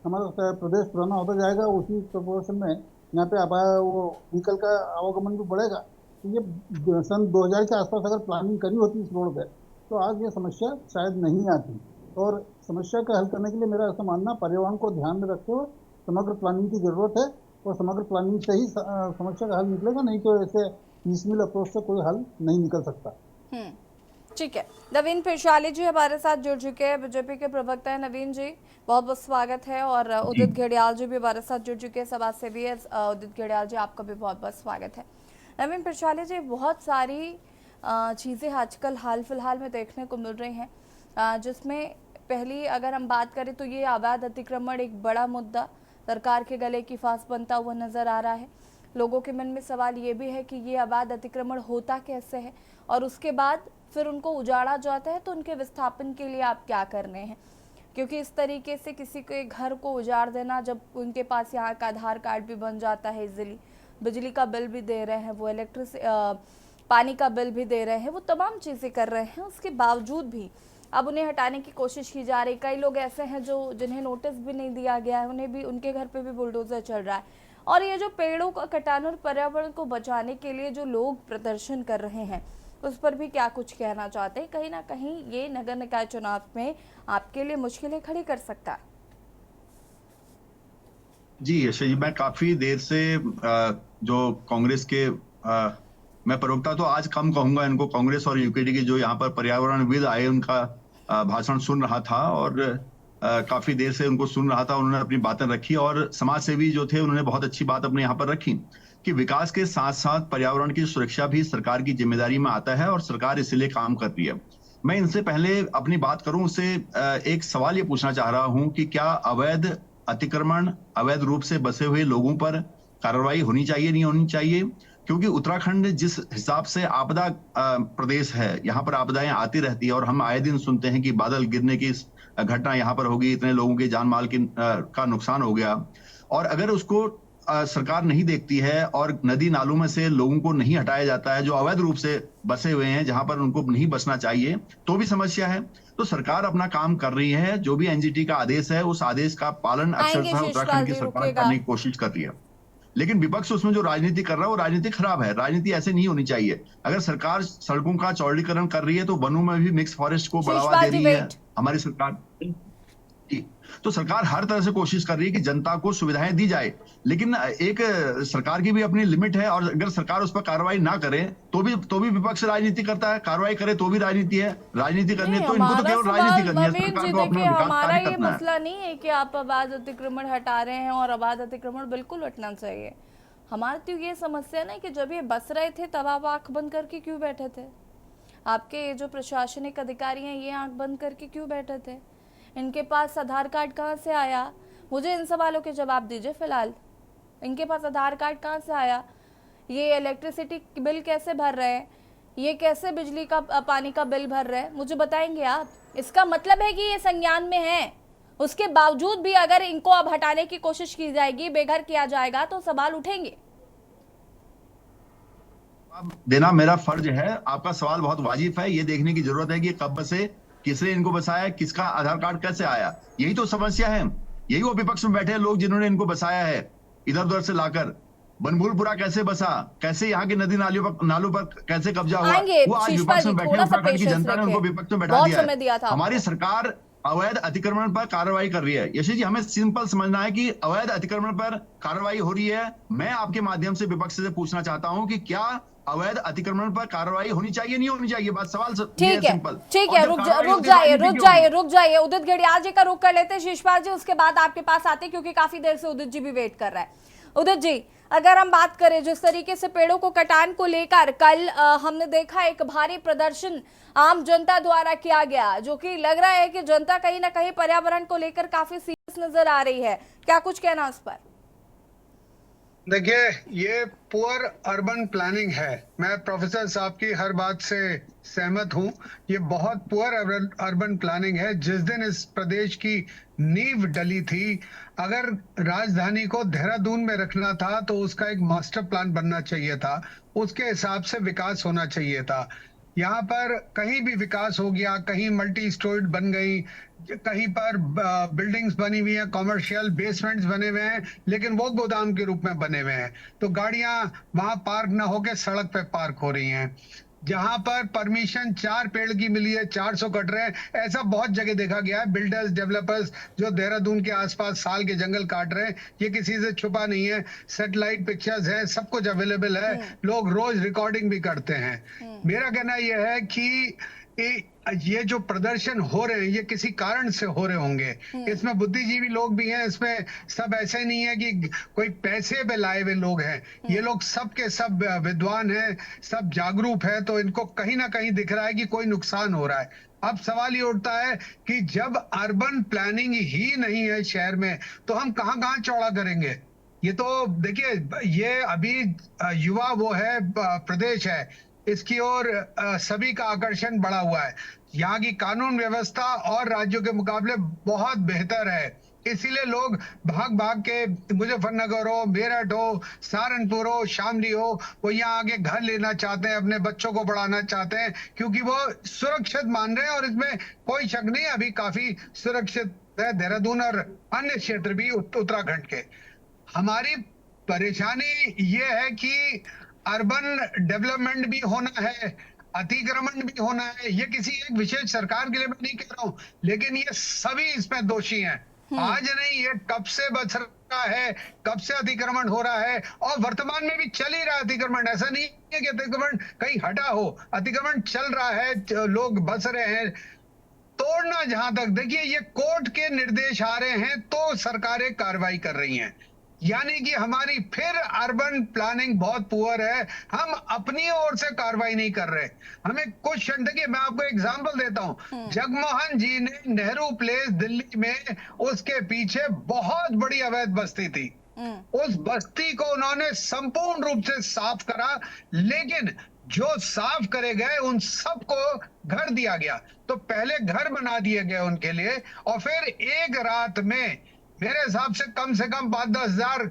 हमारा प्रदेश पुराना होता जाएगा उसी प्रोपोर्शन में यहाँ पे वो व्हीकल का आवागमन भी बढ़ेगा। तो ये सन 2000 के आसपास अगर प्लानिंग करी होती इस रोड पे तो आज ये समस्या शायद नहीं आती। और समस्या का हल करने के लिए मेरा ऐसा मानना पर्यावरण को ध्यान में रखते हुए समग्र प्लानिंग की जरूरत है और समग्र प्लानिंग से ही समस्या का हल निकलेगा, नहीं तो ऐसे पीसमिल अप्रोच से कोई हल नहीं निकल सकता। ठीक है, नवीन पिशाली जी हमारे साथ जुड़ चुके हैं, बीजेपी के प्रवक्ता है। नवीन जी बहुत बहुत स्वागत है। और उदित घेड़ियाल जी भी हमारे साथ जुड़ चुके हैं, समाज सेवी है उदित घेड़ियाल जी, आपका भी बहुत बहुत स्वागत है। नवीन पिशाली जी, बहुत सारी चीज़ें आजकल हाल फिलहाल में देखने को मिल रही हैं, जिसमें पहली अगर हम बात करें तो ये अवैध अतिक्रमण एक बड़ा मुद्दा सरकार के गले की फांस बनता हुआ नजर आ रहा है। लोगों के मन में सवाल ये भी है कि ये अवैध अतिक्रमण होता कैसे है और उसके बाद फिर उनको उजाड़ा जाता है तो उनके विस्थापन के लिए आप क्या कर रहे हैं, क्योंकि इस तरीके से किसी के घर को उजाड़ देना, जब उनके पास यहाँ का आधार कार्ड भी बन जाता है इजीली, बिजली का बिल भी दे रहे हैं, वो पानी का बिल भी दे रहे हैं, वो तमाम चीज़ें कर रहे हैं, उसके बावजूद भी अब उन्हें हटाने की कोशिश की जा रही। कई लोग ऐसे हैं जो जिन्हें नोटिस भी नहीं दिया गया है, उन्हें भी उनके घर पे भी बुलडोजर चल रहा है। और ये जो पेड़ों का कटान और पर्यावरण को बचाने के लिए जो लोग प्रदर्शन कर रहे हैं उस पर भी क्या कुछ कहना चाहते हैं? कहीं ना कहीं ये नगर निकाय चुनाव में आपके लिए मुश्किलें खड़ी कर सकता है। जी यशा जी, मैं काफी देर से जो कांग्रेस के मैं प्रवक्ता तो आज कम कहूंगा इनको, कांग्रेस और यूकेडी के जो यहाँ पर पर्यावरणविद आए उनका भाषण सुन रहा था और काफी देर से उनको सुन रहा था, उन्होंने अपनी बातें रखी और समाज सेवी जो थे उन्होंने बहुत अच्छी बात अपने यहाँ पर रखी कि विकास के साथ साथ पर्यावरण की सुरक्षा भी सरकार की जिम्मेदारी में आता है और सरकार इसलिए काम कर रही है। मैं इनसे पहले अपनी बात करूं, उससे एक सवाल ये पूछना चाह रहा हूं कि क्या अवैध अतिक्रमण, अवैध रूप से बसे हुए लोगों पर कार्रवाई होनी चाहिए, नहीं होनी चाहिए? क्योंकि उत्तराखंड जिस हिसाब से आपदा प्रदेश है, यहाँ पर आपदाएं आती रहती है और हम आए दिन सुनते हैं कि बादल गिरने की घटना यहाँ पर होगी, इतने लोगों के जान माल का नुकसान हो गया। और अगर उसको सरकार नहीं देखती है और नदी नालों में से लोगों को नहीं हटाया जाता है जो अवैध रूप से बसे हुए हैं, जहां पर उनको नहीं बसना चाहिए, तो भी समस्या है। तो सरकार अपना काम कर रही है, जो भी एनजीटी का आदेश है उस आदेश का पालन अक्षरशः उत्तराखंड की सरकार करने की कोशिश कर रही है। लेकिन विपक्ष उसमें जो राजनीति कर रहा है वो राजनीति खराब है। राजनीति ऐसे नहीं होनी चाहिए। अगर सरकार सड़कों का चौड़ीकरण कर रही है तो वनों में भी मिक्स फॉरेस्ट को बढ़ावा दे रही है हमारी सरकार। तो सरकार हर तरह से कोशिश कर रही है कि जनता को सुविधाएं दी जाए, लेकिन एक सरकार की भी अपनी लिमिट है और अगर सरकार उस पर कार्रवाई ना करे तो भी विपक्ष राजनीति करता है, कार्रवाई करे तो भी राजनीति है। राजनीति करनी है तो इनको तो केवल राजनीति करनी है, सरकार को अपना विकास हमारा कार्य ये करना है। मसला नहीं है कि आप अवैध अतिक्रमण हटा रहे हैं और अवैध अतिक्रमण बिल्कुल हटना चाहिए। हमारी तो ये समस्या ना कि जब ये बस रहे थे तब आप आंख बंद करके क्यों बैठे थे? आपके जो प्रशासनिक अधिकारी हैं ये आंख बंद करके क्यों बैठे थे? इनके पास आधार कार्ड कहाँ से आया? मुझे इन सवालों के जवाब दीजिए। फिलहाल इनके पास आधार कार्ड कहाँ से आया? ये इलेक्ट्रिसिटी बिल कैसे भर रहे हैं? ये कैसे बिजली का पानी का बिल भर रहे हैं? मुझे बताएंगे आप? इसका मतलब है कि ये संज्ञान में है, उसके बावजूद भी अगर इनको अब हटाने की कोशिश की जाएगी, बेघर किया जाएगा, तो सवाल उठेंगे। देना मेरा फर्ज है। आपका सवाल बहुत वाजिब है। ये देखने की जरूरत है कि कब बसे, किसने इनको बसाया, किसका आधार कार्ड कैसे आया। यही तो समस्या है। यही वो विपक्ष में बैठे लोग जिन्होंने इनको बसाया है इधर उधर से लाकर। बनभूलपुरा कैसे बसा, कैसे यहाँ की नदी नालों पर कैसे कब्जा हुआ, वो आज विपक्ष में बैठे उत्तराखंड की जनता ने उनको विपक्ष में बैठा दिया है। हमारी सरकार अवैध अतिक्रमण पर कार्रवाई कर रही है। यशी जी, हमें सिंपल समझना है कि अवैध अतिक्रमण पर कार्रवाई हो रही है। मैं आपके माध्यम से विपक्ष से पूछना चाहता हूं कि क्या अवैध अतिक्रमण पर कार्रवाई होनी चाहिए, नहीं होनी चाहिए? बात सवाल ठीक है, रुक जाइए। उदित घड़ियाल जी का रुख कर लेते हैं शिशपाल जी, उसके बाद आपके पास आते हैं क्योंकि काफी देर से उदित जी भी वेट कर रहा है। उदित जी, अगर हम बात करें जिस तरीके से पेड़ों को कटान को लेकर कल हमने देखा एक भारी प्रदर्शन आम जनता द्वारा किया गया, जो कि लग रहा है कि जनता कहीं ना कहीं पर्यावरण को लेकर काफी सीरियस नजर आ रही है। क्या कुछ कहना उस पर? देखिए, ये पुअर अर्बन प्लानिंग है। मैं प्रोफेसर साहब की हर बात से सहमत हूं। ये बहुत पुअर अर्बन प्लानिंग है। जिस दिन इस प्रदेश की नींव डली थी, अगर राजधानी को देहरादून में रखना था तो उसका एक मास्टर प्लान बनना चाहिए था, उसके हिसाब से विकास होना चाहिए था। यहाँ पर कहीं भी विकास हो गया, कहीं मल्टी स्टोर्ड बन गई, कहीं पर बिल्डिंग्स बनी हुई हैं, कॉमर्शियल बेसमेंट्स बने हुए हैं, लेकिन वो गोदाम के रूप में बने हुए हैं, तो गाड़ियां वहां पार्क ना होकर सड़क पे पार्क हो रही हैं। जहां पर परमिशन 4 पेड़ की मिली है 400 कट रहे हैं। ऐसा बहुत जगह देखा गया है। बिल्डर्स, डेवलपर्स जो देहरादून के आसपास साल के जंगल काट रहे हैं, ये किसी से छुपा नहीं है। सैटेलाइट पिक्चर्स है, सब कुछ अवेलेबल है, लोग रोज रिकॉर्डिंग भी करते हैं। मेरा कहना यह है कि ये जो प्रदर्शन हो रहे हैं ये किसी कारण से हो रहे होंगे। इसमें बुद्धिजीवी लोग भी हैं, इसमें सब ऐसे नहीं है कि कोई पैसे पे लाए हुए लोग हैं। ये लोग सब के सब विद्वान हैं, सब जागरूक है, तो इनको कहीं ना कहीं दिख रहा है कि कोई नुकसान हो रहा है। अब सवाल ये उठता है कि जब अर्बन प्लानिंग ही नहीं है शहर में, तो हम कहाँ चौड़ा करेंगे? ये तो देखिए, ये अभी युवा वो है प्रदेश है, इसकी ओर सभी का आकर्षण बढ़ा हुआ है। यहाँ की कानून व्यवस्था और राज्यों के मुकाबले बहुत बेहतर है, इसीलिए लोग भाग भाग के मुजफ्फरनगर हो, मेरठ हो, सहारनपुर हो, शामली हो, वो यहाँ आके घर लेना चाहते हैं, अपने बच्चों को पढ़ाना चाहते हैं, क्योंकि वो सुरक्षित मान रहे हैं। और इसमें कोई शक नहीं, अभी काफी सुरक्षित है देहरादून और अन्य क्षेत्र भी उत्तराखंड के। हमारी परेशानी ये है कि अर्बन डेवलपमेंट भी होना है, अतिक्रमण भी होना है। ये किसी एक विशेष सरकार के लिए मैं नहीं कह रहा हूं, लेकिन ये सभी इसमें दोषी हैं। आज नहीं, ये कब से बच रहा है, कब से अतिक्रमण हो रहा है, और वर्तमान में भी चल ही रहा है अतिक्रमण। ऐसा नहीं है कि अतिक्रमण कहीं हटा हो, अतिक्रमण चल रहा है, लोग बस रहे हैं। तोड़ना, जहां तक देखिए ये कोर्ट के निर्देश आ रहे हैं तो सरकारें कार्रवाई कर रही हैं, यानी कि हमारी फिर अर्बन प्लानिंग बहुत पुअर है, हम अपनी ओर से कार्रवाई नहीं कर रहे। हमें कुछ देखिए मैं आपको एग्जांपल देता हूं, जगमोहन जी ने नेहरू प्लेस दिल्ली में उसके पीछे बहुत बड़ी अवैध बस्ती थी, उस बस्ती को उन्होंने संपूर्ण रूप से साफ करा, लेकिन जो साफ करे गए उन सबको घर दिया गया। तो पहले घर बना दिए गए उनके लिए और फिर एक रात में मेरे हिसाब से कम 5-10 हजार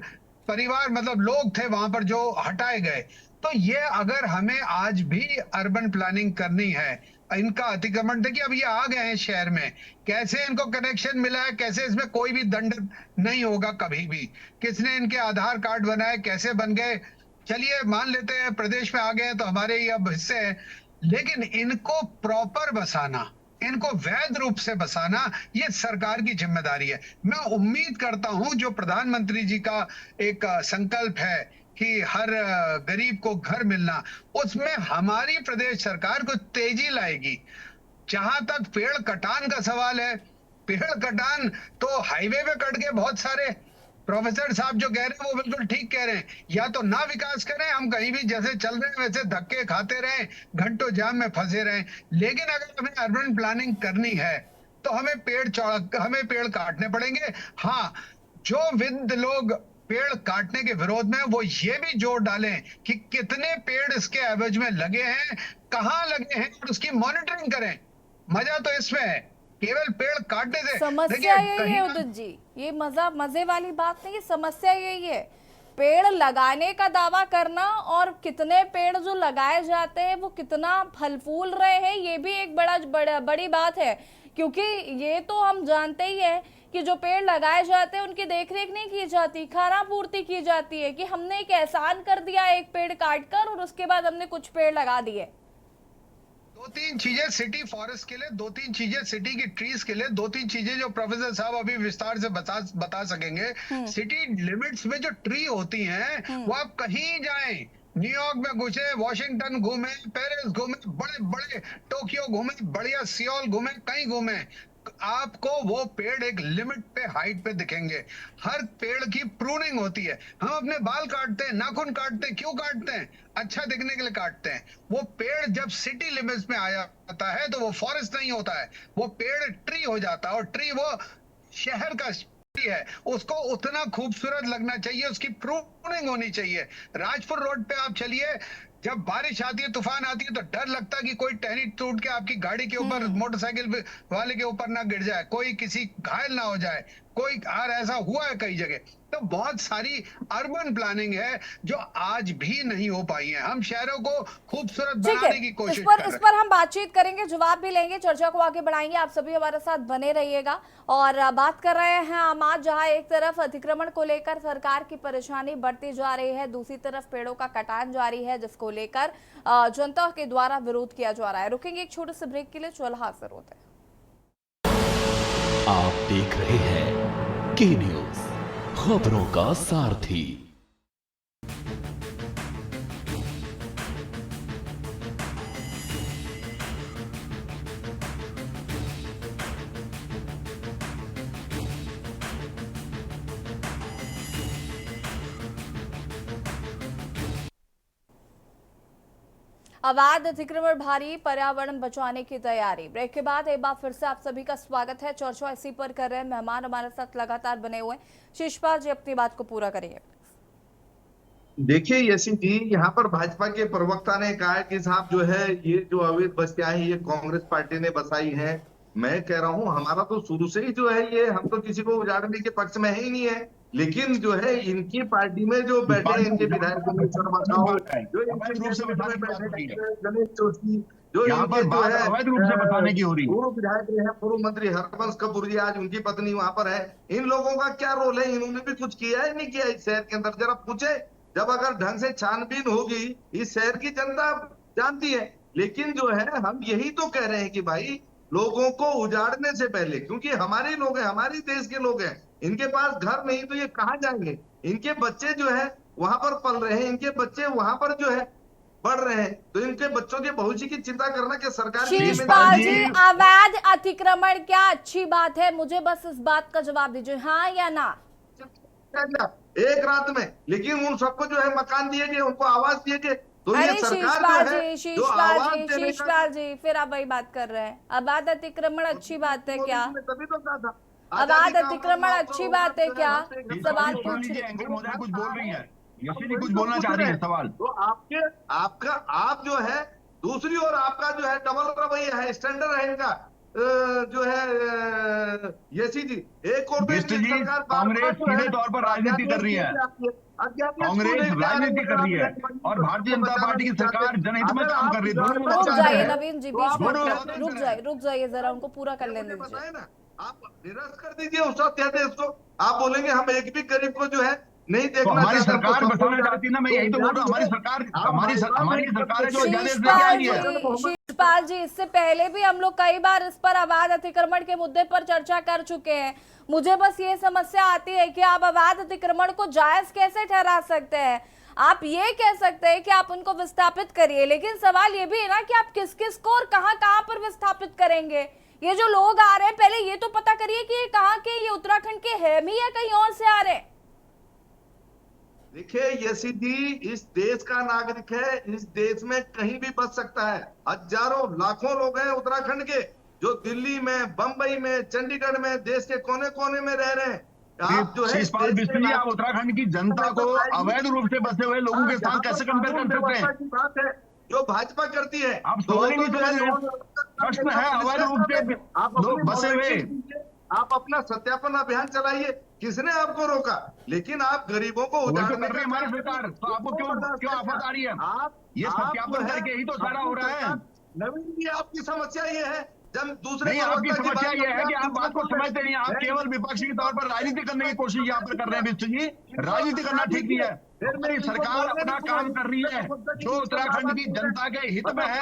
परिवार मतलब लोग थे वहां पर जो हटाए गए। तो ये अगर हमें आज भी अर्बन प्लानिंग करनी है, इनका अतिक्रमण देखिए अब ये आ गए हैं शहर में, कैसे इनको कनेक्शन मिला है, कैसे इसमें कोई भी दंड नहीं होगा कभी भी, किसने इनके आधार कार्ड बनाए, कैसे बन गए, चलिए मान लेते हैं प्रदेश में आ गए तो हमारे ही अब हिस्से हैं, लेकिन इनको प्रॉपर बसाना, इनको वैध रूप से बसाना ये सरकार की जिम्मेदारी है। मैं उम्मीद करता हूं जो प्रधानमंत्री जी का एक संकल्प है कि हर गरीब को घर मिलना, उसमें हमारी प्रदेश सरकार को तेजी लाएगी। जहां तक पेड़ कटान का सवाल है, पेड़ कटान तो हाईवे पे कट गए बहुत सारे, प्रोफेसर साहब जो कह रहे हैं वो बिल्कुल ठीक कह रहे हैं, या तो ना विकास करें, हम कहीं भी जैसे चल रहे हैं वैसे धक्के खाते रहें, घंटों जाम में फंसे रहें, लेकिन अगर हमें अर्बन प्लानिंग करनी है तो हमें पेड़ काटने पड़ेंगे। हाँ, जो विद लोग पेड़ काटने के विरोध में वो ये भी जोर डालें कि कितने पेड़ इसके एवज में लगे हैं, कहाँ लगे हैं और उसकी मॉनिटरिंग करें। मजा तो इसमें है, केवल पेड़ काटने से समस्या यही है उदित जी, ये मजे वाली बात नहीं, समस्या यही है पेड़ लगाने का दावा करना और कितने पेड़ जो लगाए जाते हैं वो कितना फल फूल रहे हैं ये भी एक बड़ी बात है, क्योंकि ये तो हम जानते ही है कि जो पेड़ लगाए जाते हैं उनकी देखरेख नहीं की जाती, खाना पूर्ति की जाती है कि हमने एक एहसान कर दिया एक पेड़ काटकर और उसके बाद हमने कुछ पेड़ लगा दिए। 2-3 चीजें सिटी फॉरेस्ट के लिए, 2-3 चीजें सिटी की ट्रीज के लिए, 2-3 चीजें जो प्रोफेसर साहब अभी विस्तार से बता सकेंगे। सिटी लिमिट्स में जो ट्री होती हैं वो आप कहीं जाएं, न्यूयॉर्क में घुसे, वॉशिंगटन घूमे, पेरिस घूमे, बड़े बड़े टोक्यो घूमे, बढ़िया सियोल घूमे, कहीं घूमे, आपको वो पेड़ एक लिमिट पे हाइट पे दिखेंगे। हर पेड़ की प्रूनिंग होती है। हम अपने बाल काटते हैं, नाखून काटते हैं, क्यों काटते हैं? अच्छा दिखने के लिए काटते हैं। वो पेड़ जब सिटी लिमिट्स में आ जाता है तो वो फॉरेस्ट नहीं होता है, वो पेड़ ट्री हो जाता है, और ट्री वो शहर का है, उसको उतना खूबसूरत लगना चाहिए, उसकी प्रूनिंग होनी चाहिए। राजपुर रोड पे आप चलिए, जब बारिश आती है, तूफान आती है तो डर लगता है कि कोई टहनी टूट के आपकी गाड़ी के ऊपर, मोटरसाइकिल वाले के ऊपर ना गिर जाए, कोई किसी घायल ना हो जाए, कोई और ऐसा हुआ है कई जगह। तो बहुत सारी अर्बन प्लानिंग है जो आज भी नहीं हो पाई है। हम शहरों को खूबसूरत बनाने की कोशिश कर रहे हैं। इस पर हम बातचीत करेंगे, जवाब भी लेंगे, चर्चा को आगे बढ़ाएंगे। आप सभी हमारे साथ बने रहिएगा। और बात कर रहे हैं हम आज, जहां एक तरफ अतिक्रमण को लेकर सरकार की परेशानी बढ़ती जा रही है, दूसरी तरफ पेड़ों का कटान जारी है जिसको लेकर जनता के द्वारा विरोध किया जा रहा है। रुकेंगे एक छोटे से ब्रेक के लिए, चल हाजिर होते हैं। आप देख रहे हैं के न्यूज, खबरों का सारथी। अवैध अतिक्रमण भारी, पर्यावरण बचाने की तैयारी। ब्रेक के बाद एक बार फिर से आप सभी का स्वागत है। चर्चा इसी पर कर रहे हैं, मेहमान हमारे साथ लगातार बने हुए हैं। शिषपाल जी अपनी बात को पूरा करिए। देखिए यशी जी, यहाँ पर भाजपा के प्रवक्ता ने कहा है कि साहब जो है ये जो अवैध बस्तियां हैं ये कांग्रेस पार्टी ने बसाई हैं। मैं कह रहा हूँ हमारा तो शुरू से ही जो है ये, हम तो किसी को उजाड़ने के पक्ष में ही नहीं है, लेकिन जो है इनकी पार्टी में जो बैठे हैं इनके विधायक गणेश जोशी, जो यहाँ पर बात अवैध रूप से बताने की हो रही है, पूर्व विधायक रहे हैं, पूर्व मंत्री हरबंस कपूर जी, आज उनकी पत्नी वहां पर है। इन लोगों का क्या रोल है? इन्होंने भी कुछ किया है नहीं किया इस शहर के अंदर? जरा पूछे, जब अगर ढंग से छानबीन होगी, इस शहर की जनता जानती है। लेकिन जो है हम यही तो कह रहे हैं कि भाई लोगों को उजाड़ने से पहले, क्योंकि हमारे लोग हैं, हमारे देश के लोग हैं, इनके पास घर नहीं तो ये कहाँ जाएंगे? इनके बच्चे जो है वहां पर पल रहे हैं, इनके बच्चे वहां पर जो है बढ़ रहे हैं, तो इनके बच्चों के भविष्य की चिंता करना कि सरकार की शीशपाल जिम्मेदारी जी, है। अवैध अतिक्रमण क्या अच्छी बात है? मुझे बस इस बात का जवाब दीजिए, हाँ या ना। एक रात में, लेकिन उन सबको जो है मकान दिए गए, उनको आवास दिए गए, तो ये अरे सरकार जो है जो आवाज देने का शीशपाल जी, फिर आप वही बात कर रहे हैं। अवैध अतिक्रमण अच्छी बात है क्या? तभी तो कहा था अवैध अतिक्रमण अच्छी बात है क्या? सवाल पूछ रही एंकर महोदय कुछ बोल रही है, यशवी कुछ बोलना चाह रही है सवाल। तो आप जो है दूसरी ओर आपका जो है डबल रवैया है, स्टैंडर्ड है इनका जो है यशी जी। एक और कांग्रेस सीधे तौर पर राजनीति कर रही है, कांग्रेस राजनीति कर रही है और भारतीय जनता पार्टी की सरकार जनहित में काम कर रही है। रुक जाइए नवीन जी, बीच में रुक जाइए जरा, उनको पूरा कर लेने दीजिए। आप निरस्त कर दीजिए उस अध्यादेश को। आप बोलेंगे हम एक भी गरीब को जो है नहीं देखना, तो हमारी सरकार बचाना चाहती है ना, मैं यही तो बोल रहा हूँ, हमारी सरकार है जो अध्यादेश लेके आई है। शीशपाल जी, इससे पहले भी हम लोग कई बार इस पर अवैध अतिक्रमण के मुद्दे पर चर्चा कर चुके हैं। मुझे बस ये समस्या आती है कि आप अवैध अतिक्रमण को जायज कैसे ठहरा सकते हैं? आप ये कह सकते हैं कि आप उनको विस्थापित करिए, लेकिन सवाल ये भी है ना कि आप किस किस को और कहां पर विस्थापित करेंगे? ये जो लोग आ रहे हैं, पहले ये तो पता करिए कि ये कहाँ के, ये उत्तराखंड के हैं भी या कहीं और से आ रहे हैं? देखिए यशी जी, इस देश का नागरिक है, इस देश में कहीं भी बच सकता है। हजारों लाखों लोग हैं उत्तराखंड के जो दिल्ली में, बंबई में, चंडीगढ़ में, देश के कोने कोने में रह रहे हैं। आप जो है आप उत्तराखंड की जनता को अवैध रूप से बसे हुए लोगों के साथ कैसे कंपेयर कर सकते हैं? जो भाजपा करती है, आप सवाल ही नहीं समझ रहे। प्रश्न है अवैध रूप से लोग बसे हुए। आप अपना सत्यापन अभियान चलाइए, किसने आपको रोका? लेकिन आप गरीबों को उजाड़ने कर रही है हमारी सरकार, तो आपको क्यों आफत आ रही है? ये सत्यापन करके ही तो सारा हो रहा है। नवीन जी, आपकी समस्या ये है जब दूसरे नहीं, आपकी समस्या ये है कि आप बात को समझते नहीं, आप केवल विपक्षी के तौर पर राजनीति करने की कोशिश यहाँ पर कर रहे हैं। विष्णु जी, राजनीति करना ठीक नहीं है। हमारी सरकार अपना काम कर रही है जो उत्तराखंड की जनता के हित में है,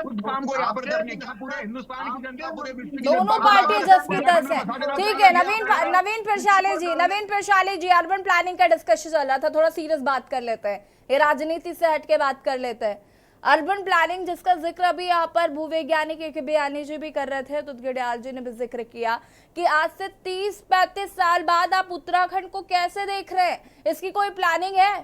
उस काम को यहाँ पर करने का पूरे हिंदुस्तान की जनता, पूरे विश्व की दोनों पार्टी जस की तस है। ठीक है नवीन प्रशाले जी, अर्बन प्लानिंग का डिस्कशन चल रहा था, थोड़ा सीरियस बात कर लेते हैं, ये राजनीति से हट के बात कर लेते हैं। अर्बन प्लानिंग जिसका जिक्र अभी यहाँ पर भूवैज्ञानिक के बयानी जी भी कर रहे थे, तो गडियाल जी ने भी जिक्र किया कि आज से 30-35 साल बाद आप उत्तराखंड को कैसे देख रहे हैं? इसकी कोई प्लानिंग है?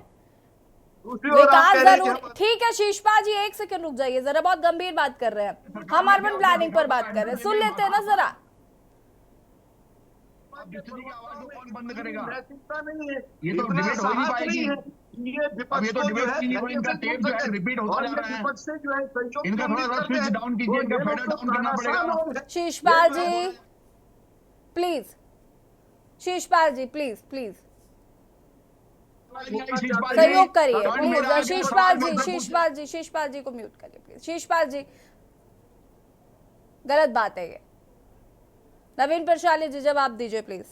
विकास जरूर, ठीक है शीशपाल जी एक सेकंड रुक जाइए जरा, बहुत गंभीर बात कर रहे हैं हम, अर्बन प्लानिंग पर बात कर रहे हैं, सुन लेते हैं ना जरा। कौन बंद करेगा? ये तो डिबेट हो नहीं पाएगी। अब ये तो डिबेट नहीं हुई, इनका टेप जो है रिपीट होता जा रहा है। इनका थोड़ा स्विच डाउन कीजिए, इनका फेडर डाउन करना पड़ेगा। शीशपाल जी प्लीज, शीशपाल जी प्लीज सहयोग करिए प्लीज। शीशपाल जी को म्यूट करिए प्लीज। शीशपाल जी, गलत बात है ये। नवीन प्रशाले जी जवाब दीजिए प्लीज।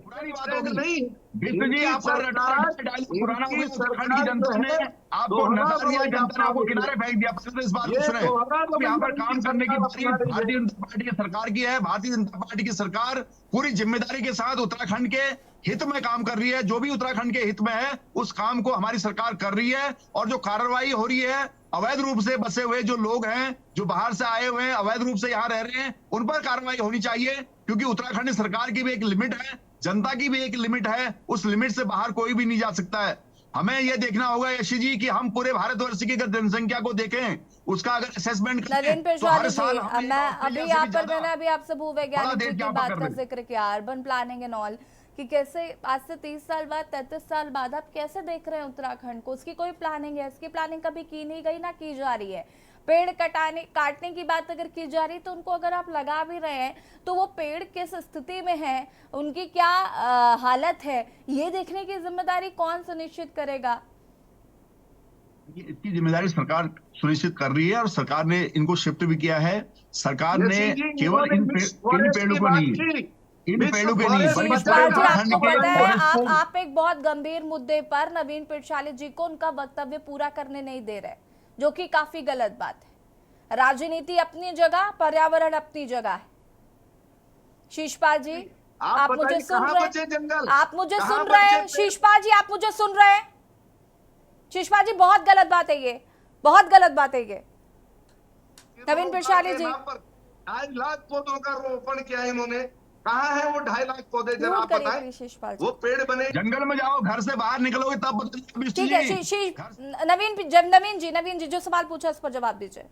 पुरानी बात होगी विष्णु जी, आपका पुराना हो गया। उत्तराखंड की जनता ने आपको नकार दिया, जनता ने आपको किनारे फेंक दिया। इस बात को सुने, अब यहाँ पर काम करने की बारी भारतीय जनता पार्टी की सरकार की है। भारतीय जनता पार्टी की सरकार पूरी जिम्मेदारी के साथ उत्तराखंड के हित में काम कर रही है। जो भी उत्तराखंड के हित में है उस काम को हमारी सरकार कर रही है, और जो कार्रवाई हो रही है अवैध रूप से बसे हुए जो लोग हैं, जो बाहर से आए हुए हैं, अवैध रूप से यहाँ रह रहे हैं, उन पर कार्रवाई होनी चाहिए, क्योंकि उत्तराखंड सरकार की भी एक लिमिट है, जनता की भी एक लिमिट है, उस लिमिट से बाहर कोई भी नहीं जा सकता है। हमें यह देखना होगा यशी जी कि हम पूरे भारतवर्ष की अगर जनसंख्या को देखें, उसका अगर असेसमेंट नवीन प्रशाले जी, मैं अभी यहाँ पर मैंने अभी आपसे भूवैज्ञानिक जी की बात का जिक्र किया, अर्बन प्लानिंग एंड ऑल, कि कैसे आज से 30 साल बाद 33 साल बाद आप कैसे देख रहे हैं उत्तराखंड को? उसकी कोई प्लानिंग है? इसकी प्लानिंग कभी की नहीं गई, ना की जा रही है। पेड़ काटने की बात अगर की जा रही तो उनको अगर आप लगा भी रहे हैं तो वो पेड़ किस स्थिति में है, उनकी क्या हालत है, ये देखने की जिम्मेदारी कौन सुनिश्चित करेगा? इसकी जिम्मेदारी सरकार सुनिश्चित कर रही है, और सरकार ने इनको शिफ्ट भी किया है। सरकार ने केवल इन पेड़ों को नहीं, इन पेड़ों के नहीं, आपको पता है आप एक बहुत गंभीर मुद्दे पर नवीन प्रशाले जी को उनका वक्तव्य पूरा करने नहीं दे रहे, जो कि काफी गलत बात है। राजनीति अपनी जगह, पर्यावरण अपनी जगह है। शीशपाल जी आप मुझे सुन रहे हैं? आप मुझे सुन रहे हैं? शीशपाल जी आप मुझे सुन रहे हैं? शीशपाल जी बहुत गलत बात है ये, बहुत गलत बात है ये। नवीन प्रशाली जी, 2.5 लाख पौधों का रोपण किया इन्होंने, कहाँ है वो 2.5 लाख पौधे, जरा आप बताएं। शिशपाल वो पेड़ बने, जंगल में जाओ, घर से बाहर निकलोगे तब ठीक है। नवीन जी जो सवाल पूछा उस पर जवाब दीजिए।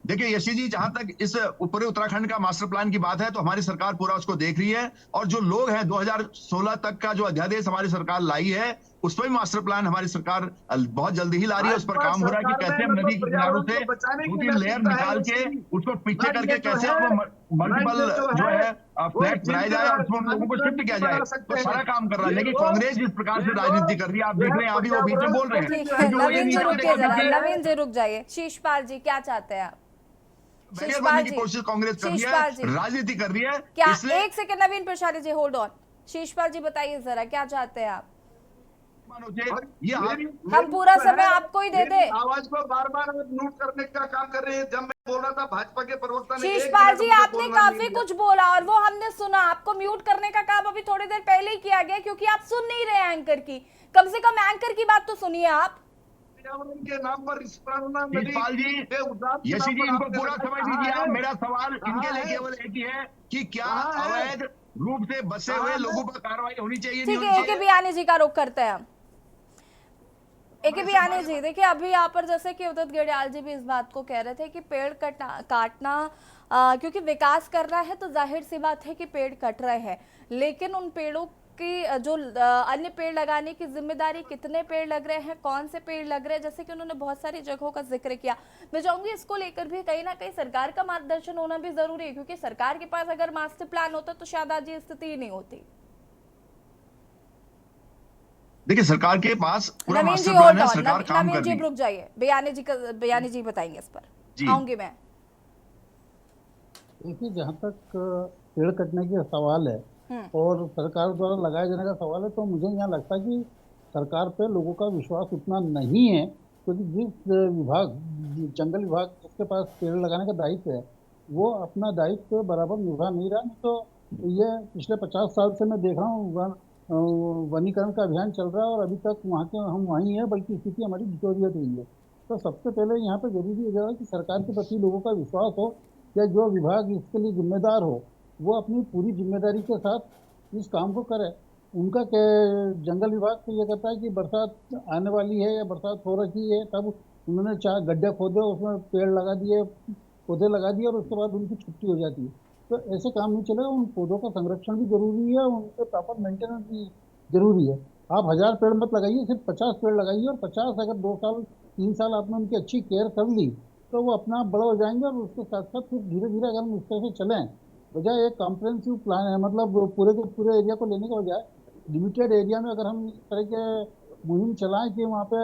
देखिए यशी जी, जहां तक इस पूरे उत्तराखंड का मास्टर प्लान की बात है तो हमारी सरकार पूरा उसको देख रही है, और जो लोग हैं 2016 तक का जो अध्यादेश हमारी सरकार लाई है उस पर भी मास्टर प्लान हमारी सरकार बहुत जल्दी ही ला रही है। उस पर काम हो रहा है कि कैसे हम नदी के किनारों से 2-3 लेयर निकाल के उसको पीछे करके कैसे मल्टीपल जो है फ्लैट बनाया जाए और उसमें लोगों को शिफ्ट किया जाए, तो सारा काम कर रहा है। लेकिन कांग्रेस जिस प्रकार से राजनीति कर रही है, आप देख रहे हैं अभी वो बीच में बोल रहे हैं। नवीन जी रुक जाइए। शिशपाल जी क्या चाहते हैं आप? बनने की कोशिश कांग्रेस कर रही है, राजनीति कर रही है। क्या एक second Naveen Prashali ji hold on. Shishpal ji बताइए जरा क्या चाहते हैं आप? हम पूरा समय आपको ही दे दे। आवाज को बार बार म्यूट करने का काम कर रहे हैं। जब मैं बोल रहा था भाजपा के प्रवक्ता ने, शिशपाल जी आपने काफी कुछ बोला और वो हमने सुना। आपको म्यूट करने का काम अभी थोड़ी देर पहले ही किया गया क्योंकि आप सुन नहीं रहे एंकर की। कम से कम एंकर की बात तो सुनिए आप। के नाम पर शिशपाल जी, यशी जी, इनको पूरा समझ लीजिए आप। मेरा सवाल इनके लिए केवल एक ही है कि क्या अवैध रूप से बसे हुए लोगों पर कार्रवाई होनी चाहिए? ठीक है, एके बियानी जी का रुख करते हैं हम। एके बियानी जी, देखिए अभी यहाँ पर जैसे कि उदित गडियाल जी भी इस बात को कह रहे थे कि पेड़ काटना क्योंकि विकास कर रहा है तो जाहिर सी बात है कि पेड़ कट रहे हैं, लेकिन उन पेड़ों की जो अन्य पेड़ लगाने की जिम्मेदारी, कितने पेड़ लग रहे हैं, कौन से पेड़ लग रहे हैं, जैसे कि उन्होंने बहुत सारी जगहों का जिक्र किया। मैं चाहूंगी इसको लेकर भी कहीं ना कहीं सरकार का मार्गदर्शन होना भी जरूरी है, क्योंकि सरकार के पास अगर मास्टर प्लान होता तो शायद आज ये स्थिति ही नहीं होती। देखिए सरकार के पास पूरा मास्टर प्लान है, सरकार काम कर रही है। रुक जाइए, बयानी जी बताएंगे इस पर, आऊंगी मैं। देखिए जहाँ तक पेड़ कटने के सवाल है और सरकार द्वारा लगाए जाने का सवाल है, तो मुझे यहाँ लगता है कि सरकार पे लोगों का विश्वास उतना नहीं है, क्योंकि जिस विभाग, जंगल विभाग जिसके पास पेड़ लगाने का दायित्व है वो अपना दायित्व बराबर निभा नहीं रहा। तो ये पिछले 50 साल से मैं देख रहा हूँ वनीकरण का अभियान चल रहा है और अभी तक वहाँ के हम वहीं हैं, बल्कि स्थिति हमारी डिटोरिएट हुई है। तो सबसे पहले यहाँ पे जरूरी है कि सरकार के प्रति लोगों का विश्वास हो, या जो विभाग इसके लिए जिम्मेदार हो वो अपनी पूरी जिम्मेदारी के साथ इस काम को करे। उनका जंगल विभाग तो ये कहता है कि बरसात आने वाली है या बरसात हो रही है, तब उन्होंने 4 गड्ढे खोदे, उसमें पेड़ लगा दिए, पौधे लगा दिए और उसके बाद उनकी छुट्टी हो जाती है। तो ऐसे काम नहीं चलेगा। उन पौधों का संरक्षण भी जरूरी है, उनके प्रॉपर मेंटेनेंस भी जरूरी है। आप 1000 पेड़ मत लगाइए, सिर्फ 50 पेड़ लगाइए, और 50 अगर 2 साल 3 साल आपने उनकी अच्छी केयर कर ली तो वो अपना बड़ा हो जाएंगे। और उसके साथ साथ फिर धीरे धीरे अगर हम इस तरह से चलें, बजाय एक कॉम्प्रिहेंसिव प्लान है, मतलब पूरे के पूरे एरिया को लेने के बजाय लिमिटेड एरिया में अगर हम इस तरह के मुहिम चलाएं कि वहाँ पे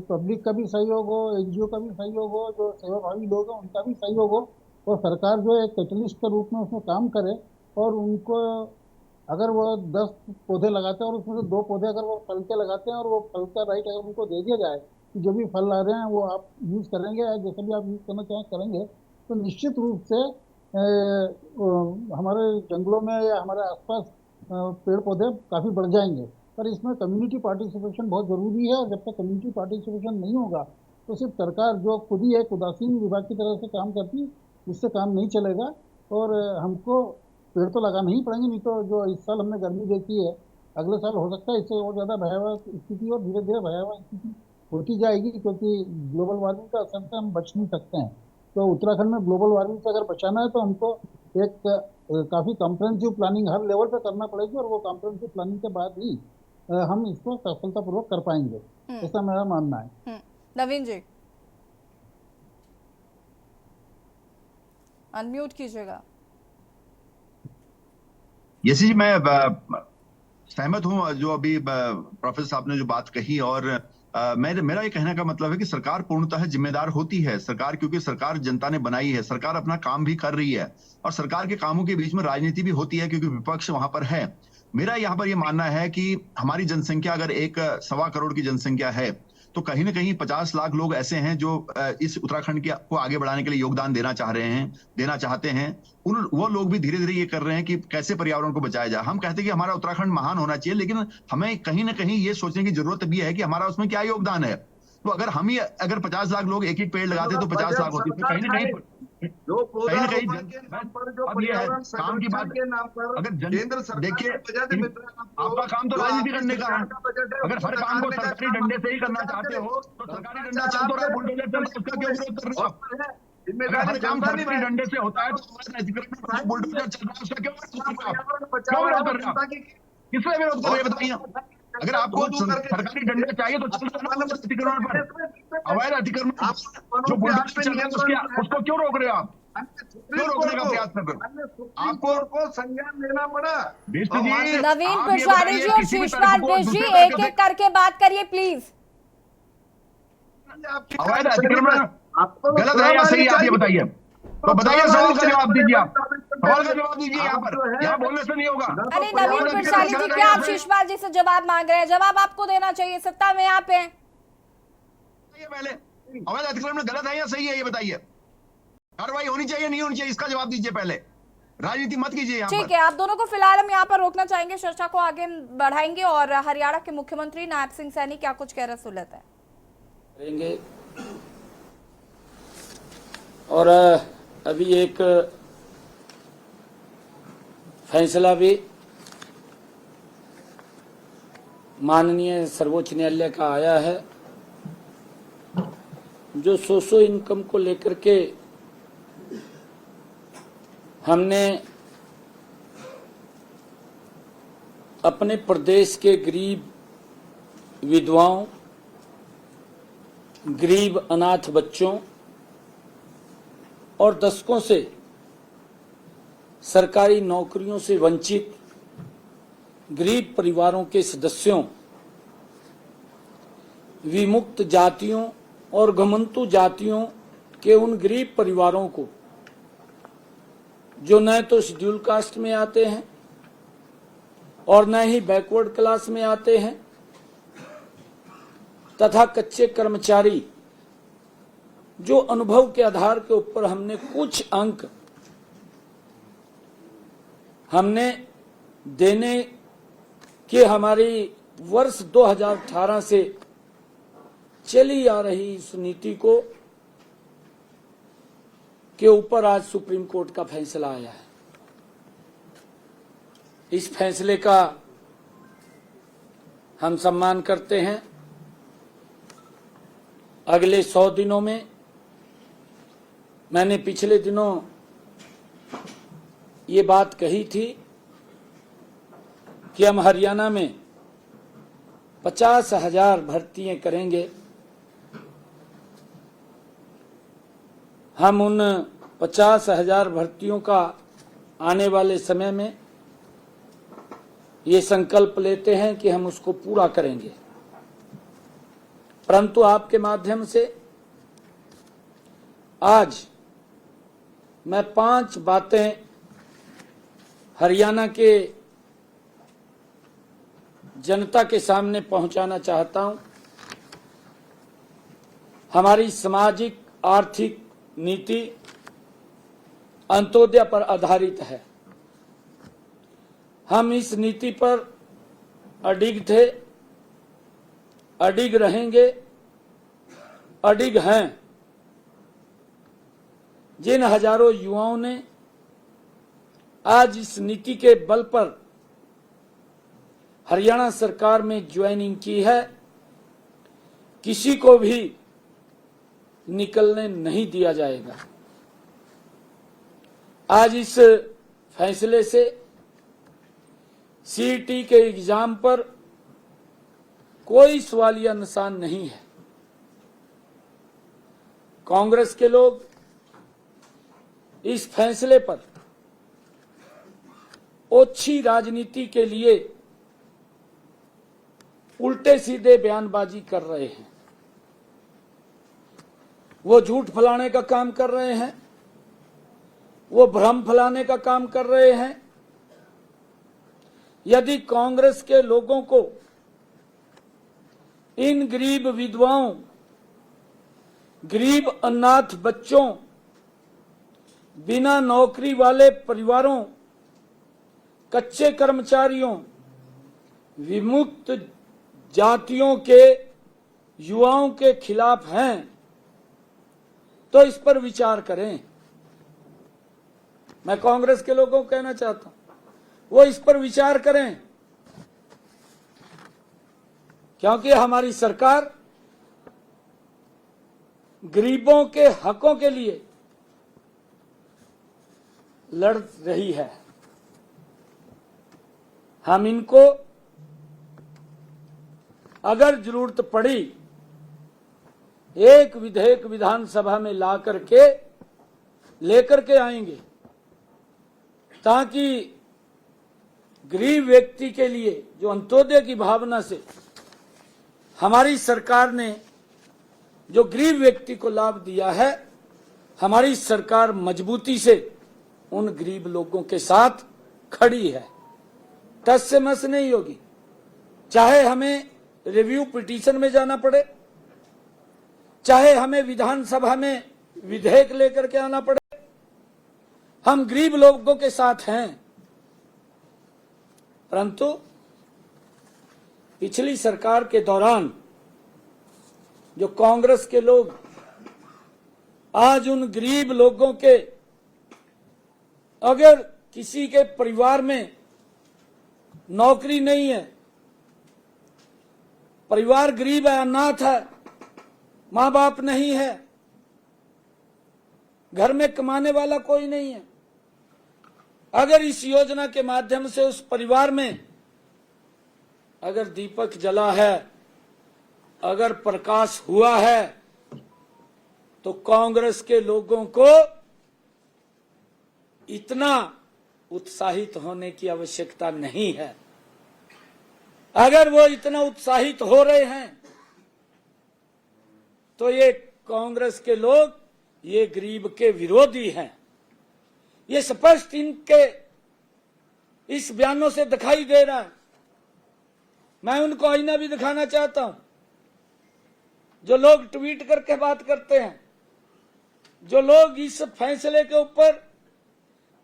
पब्लिक का भी सहयोग हो, NGO का भी सहयोग हो, जो सेवाभावी लोग हैं उनका भी सहयोग हो, और सरकार जो एक कैटलिस्ट के रूप में उसमें काम करे, और उनको अगर वो 10 पौधे लगाते हैं और उसमें से 2 पौधे अगर वो फल के लगाते हैं और वो फल का राइट अगर उनको दे दिया जाए कि जो भी फल आ रहे हैं वो आप यूज़ करेंगे या जैसे भी आप यूज़ करना चाहें करेंगे, तो निश्चित रूप से हमारे जंगलों में या हमारे आसपास पेड़ पौधे काफ़ी बढ़ जाएंगे। पर इसमें कम्युनिटी पार्टिसिपेशन बहुत ज़रूरी है, और जब तक कम्युनिटी पार्टिसिपेशन नहीं होगा तो सिर्फ सरकार जो खुद ही एक उदासीन विभाग की तरह से काम करती है, उससे काम नहीं चलेगा। और हमको पेड़ तो लगाना ही पड़ेंगे, नहीं तो जो इस साल हमने गर्मी देखी है, अगले साल हो सकता है इससे और ज़्यादा भयावह स्थिति और धीरे धीरे भयावह स्थिति होती जाएगी, क्योंकि ग्लोबल वार्मिंग का असर से हम बच नहीं सकते हैं। तो उत्तराखंड में ग्लोबल वार्मिंग से अगर बचाना है तो हमको एक काफ़ी कॉम्प्रिहेंसिव प्लानिंग हर लेवल पे करना पड़ेगी, और वो कॉम्प्रिहेंसिव प्लानिंग के बाद ही हम इसको सफलतापूर्वक कर पाएंगे, ऐसा मेरा मानना है। नवीन जी अनम्यूट कीजिएगा। यसी जी, मैं सहमत हूं जो अभी प्रोफेसर साहब ने जो बात कही, और मेरा ये कहने का मतलब है कि सरकार पूर्णतः जिम्मेदार होती है। सरकार, क्योंकि सरकार जनता ने बनाई है, सरकार अपना काम भी कर रही है, और सरकार के कामों के बीच में राजनीति भी होती है क्योंकि विपक्ष वहां पर है। मेरा यहाँ पर ये मानना है कि हमारी जनसंख्या अगर 1.25 करोड़ की जनसंख्या है, तो कहीं ना कहीं 50 लाख लोग ऐसे हैं जो इस उत्तराखंड को आगे बढ़ाने के लिए योगदान देना चाहते हैं। वो लोग भी धीरे धीरे ये कर रहे हैं कि कैसे पर्यावरण को बचाया जाए। हम कहते हैं कि हमारा उत्तराखंड महान होना चाहिए, लेकिन हमें कहीं ना कहीं ये सोचने की जरूरत भी है कि हमारा उसमें क्या योगदान है। तो अगर 50 लाख लोग एक पेड़ लगाते तो 50 लाख होते, तो कहीं ना कहीं अब ये है काम की बात। अगर देखिए आपका काम तो राजनीति करने का है, अगर हर काम को सरकारी डंडे से ही करना चाहते हो तो सरकारी डंडा चल तो रहा है, बुलडोजर चल, उसका क्यों विरोध कर रहे हो आप? अगर हर काम सरकारी डंडे से होता है तो बुलडोजर चल रहा है, उसका क्यों विरोध कर रहे हो? क्यों विरोध कर रहे हो? किसने विरोध कर रहे हैं बताइए? अगर आपको सरकारी डंडा चाहिए तो चल अतिक्रमण पर, अवैध अतिक्रमण जो बुलडोजर चल रहा है उसको क्यों रोक रहे हो आप? क्यों रोकने का प्रयास कर रहे हो? आपको संज्ञान लेना पड़ा। नवीन पिरसानी जी और शीशपाल बेश जी एक एक करके बात करिए प्लीज। अवैध अतिक्रमण गलत है या सही, आप ये बताइए। तो बताइए, सवाल का जवाब दीजिए, आप सवाल का जवाब दीजिए। यहाँ बोलने से नहीं होगा। अरे नवीन पिरसानी जी, क्या आप शीशपाल जी से जवाब मांग रहे हैं? जवाब आपको देना चाहिए, सत्ता में आप हैं। पहले अवैध अतिक्रमण गलत है या सही है ये बताइए। कार्रवाई होनी चाहिए नहीं होनी चाहिए, इसका जवाब दीजिए। पहले राजनीति मत कीजिए यहाँ। ठीक है, आप दोनों को फिलहाल हम यहाँ पर रोकना चाहेंगे, चर्चा को आगे बढ़ाएंगे। और हरियाणा के मुख्यमंत्री नायब सिंह सैनी क्या कुछ कह रहे सुन लेते हैं। और अभी एक फैसला भी माननीय सर्वोच्च न्यायालय का आया है, जो सोशो इनकम को लेकर के हमने अपने प्रदेश के गरीब विधवाओं, गरीब अनाथ बच्चों और दशकों से सरकारी नौकरियों से वंचित गरीब परिवारों के सदस्यों, विमुक्त जातियों और घुमंतु जातियों के उन गरीब परिवारों को जो न तो शेड्यूल कास्ट में आते हैं और न ही बैकवर्ड क्लास में आते हैं, तथा कच्चे कर्मचारी जो अनुभव के आधार के ऊपर हमने कुछ अंक हमने देने की हमारी वर्ष 2018 से चली आ रही इस नीति को के ऊपर आज सुप्रीम कोर्ट का फैसला आया है। इस फैसले का हम सम्मान करते हैं। अगले 100 दिनों में, मैंने पिछले दिनों ये बात कही थी कि हम हरियाणा में 50,000 भर्तियां करेंगे। हम उन 50,000 भर्तियों का आने वाले समय में ये संकल्प लेते हैं कि हम उसको पूरा करेंगे। परंतु आपके माध्यम से आज मैं 5 बातें हरियाणा के जनता के सामने पहुंचाना चाहता हूं। हमारी सामाजिक आर्थिक नीति अंत्योदय पर आधारित है। हम इस नीति पर अडिग थे, अडिग रहेंगे, अडिग हैं। जिन हजारों युवाओं ने आज इस नीति के बल पर हरियाणा सरकार में ज्वाइनिंग की है, किसी को भी निकलने नहीं दिया जाएगा। आज इस फैसले से सीईटी के एग्जाम पर कोई सवालिया निशान नहीं है। कांग्रेस के लोग इस फैसले पर ओछी राजनीति के लिए उल्टे सीधे बयानबाजी कर रहे हैं। वो झूठ फैलाने का काम कर रहे हैं, वो भ्रम फैलाने का काम कर रहे हैं। यदि कांग्रेस के लोगों को इन गरीब विधवाओं, गरीब अनाथ बच्चों, बिना नौकरी वाले परिवारों, कच्चे कर्मचारियों, विमुक्त जातियों के युवाओं के खिलाफ हैं तो इस पर विचार करें। मैं कांग्रेस के लोगों को कहना चाहता हूं, वो इस पर विचार करें, क्योंकि हमारी सरकार गरीबों के हकों के लिए लड़ रही है। हम इनको अगर जरूरत पड़ी एक विधेयक विधानसभा में ला करके लेकर के आएंगे, ताकि गरीब व्यक्ति के लिए जो अंत्योदय की भावना से हमारी सरकार ने जो गरीब व्यक्ति को लाभ दिया है, हमारी सरकार मजबूती से उन गरीब लोगों के साथ खड़ी है। टस से मस नहीं होगी, चाहे हमें रिव्यू पिटीशन में जाना पड़े, चाहे हमें विधानसभा में विधेयक लेकर के आना पड़े, हम गरीब लोगों के साथ हैं। परंतु पिछली सरकार के दौरान जो कांग्रेस के लोग आज उन गरीब लोगों के, अगर किसी के परिवार में नौकरी नहीं है, परिवार गरीब है, अनाथ है, मां बाप नहीं है, घर में कमाने वाला कोई नहीं है, अगर इस योजना के माध्यम से उस परिवार में अगर दीपक जला है, अगर प्रकाश हुआ है, तो कांग्रेस के लोगों को इतना उत्साहित होने की आवश्यकता नहीं है। अगर वो इतना उत्साहित हो रहे हैं तो ये कांग्रेस के लोग ये गरीब के विरोधी हैं। ये स्पष्ट इनके इस बयानों से दिखाई दे रहा है। मैं उनको आईना भी दिखाना चाहता हूं, जो लोग ट्वीट करके बात करते हैं, जो लोग इस फैसले के ऊपर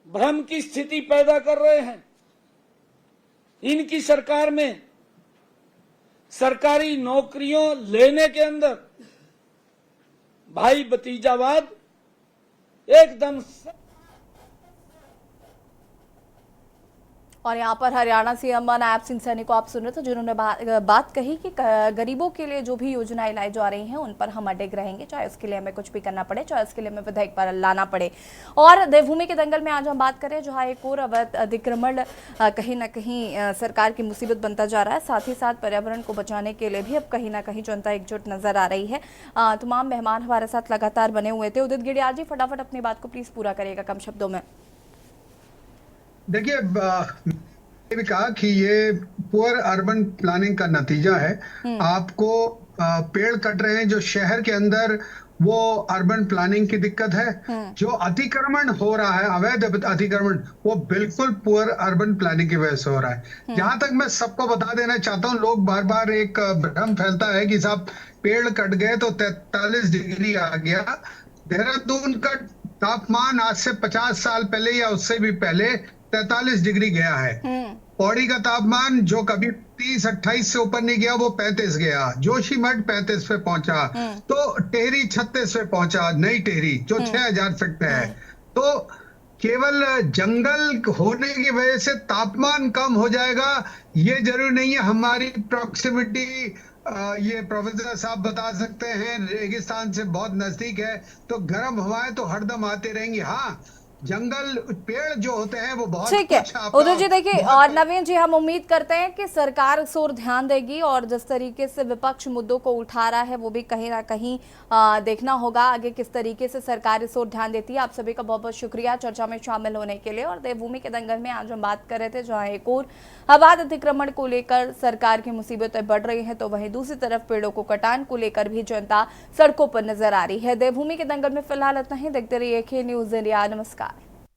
भ्रम की स्थिति पैदा कर रहे हैं। इनकी सरकार में सरकारी नौकरियों लेने के अंदर भाई भतीजावाद एकदम। और यहाँ पर हरियाणा सीएम नायब सिंह सैनी को आप सुन रहे थे, जिन्होंने बात कही कि गरीबों के लिए जो भी योजनाएं लाई जा रही हैं उन पर हम अडिग रहेंगे, चाहे उसके लिए हमें कुछ भी करना पड़े, चाहे उसके लिए हमें विधेयक पर लाना पड़े। और देवभूमि के दंगल में आज हम बात करें जहाँ एक और अवैध अतिक्रमण कहीं ना कहीं सरकार की मुसीबत बनता जा रहा है, साथ ही साथ पर्यावरण को बचाने के लिए भी अब कहीं ना कहीं जनता एकजुट नजर आ रही है। तमाम मेहमान हमारे साथ लगातार बने हुए थे। उदित गिडियार जी, फटाफट अपनी बात को प्लीज पूरा करिएगा कम शब्दों में। देखिए, भी कहा कि ये पुअर अर्बन प्लानिंग का नतीजा है। आपको पेड़ कट रहे हैं जो शहर के अंदर, वो अर्बन प्लानिंग की दिक्कत है। जो अतिक्रमण हो रहा है, अवैध अतिक्रमण, वो बिल्कुल पुअर अर्बन प्लानिंग की वजह से हो रहा है। जहां तक मैं सबको बता देना चाहता हूं, लोग बार बार एक भ्रम फैलता है कि साहब पेड़ कट गए तो 43 डिग्री आ गया। देहरादून का तापमान आज से 50 साल पहले या उससे भी पहले 43 डिग्री गया है। पौड़ी का तापमान जो कभी 30-28 से ऊपर नहीं गया, वो 35 गया। जोशीमठ 35 पे पहुंचा, तो टेहरी 36 पे पहुंचा, नई टेहरी जो 6000 फीट पे है। तो केवल जंगल होने की वजह से तापमान कम हो जाएगा ये जरूरी नहीं है। हमारी प्रॉक्सिमिटी, ये प्रोफेसर साहब बता सकते हैं, रेगिस्तान से बहुत नजदीक है, तो गर्म हवाएं तो हरदम आती रहेंगी। हाँ, जंगल, पेड़ जो होते हैं वो बहुत ठीक है। उदय जी देखिए, और नवीन जी, हम उम्मीद करते हैं कि सरकार इस ओर ध्यान देगी और जिस तरीके से विपक्ष मुद्दों को उठा रहा है वो भी कहीं ना कहीं देखना होगा आगे किस तरीके से सरकार इस ओर ध्यान देती है। आप सभी का बहुत बहुत शुक्रिया चर्चा में शामिल होने के लिए। और देवभूमि के दंगल में आज हम बात कर रहे थे जहाँ एक और अवैध अतिक्रमण को लेकर सरकार की मुसीबतें बढ़ रही है, तो वहीं दूसरी तरफ पेड़ों को कटान को लेकर भी जनता सड़कों पर नजर आ रही है। देवभूमि के दंगल में फिलहाल इतना ही। देखते रहिए के न्यूज़ इंडिया। नमस्कार।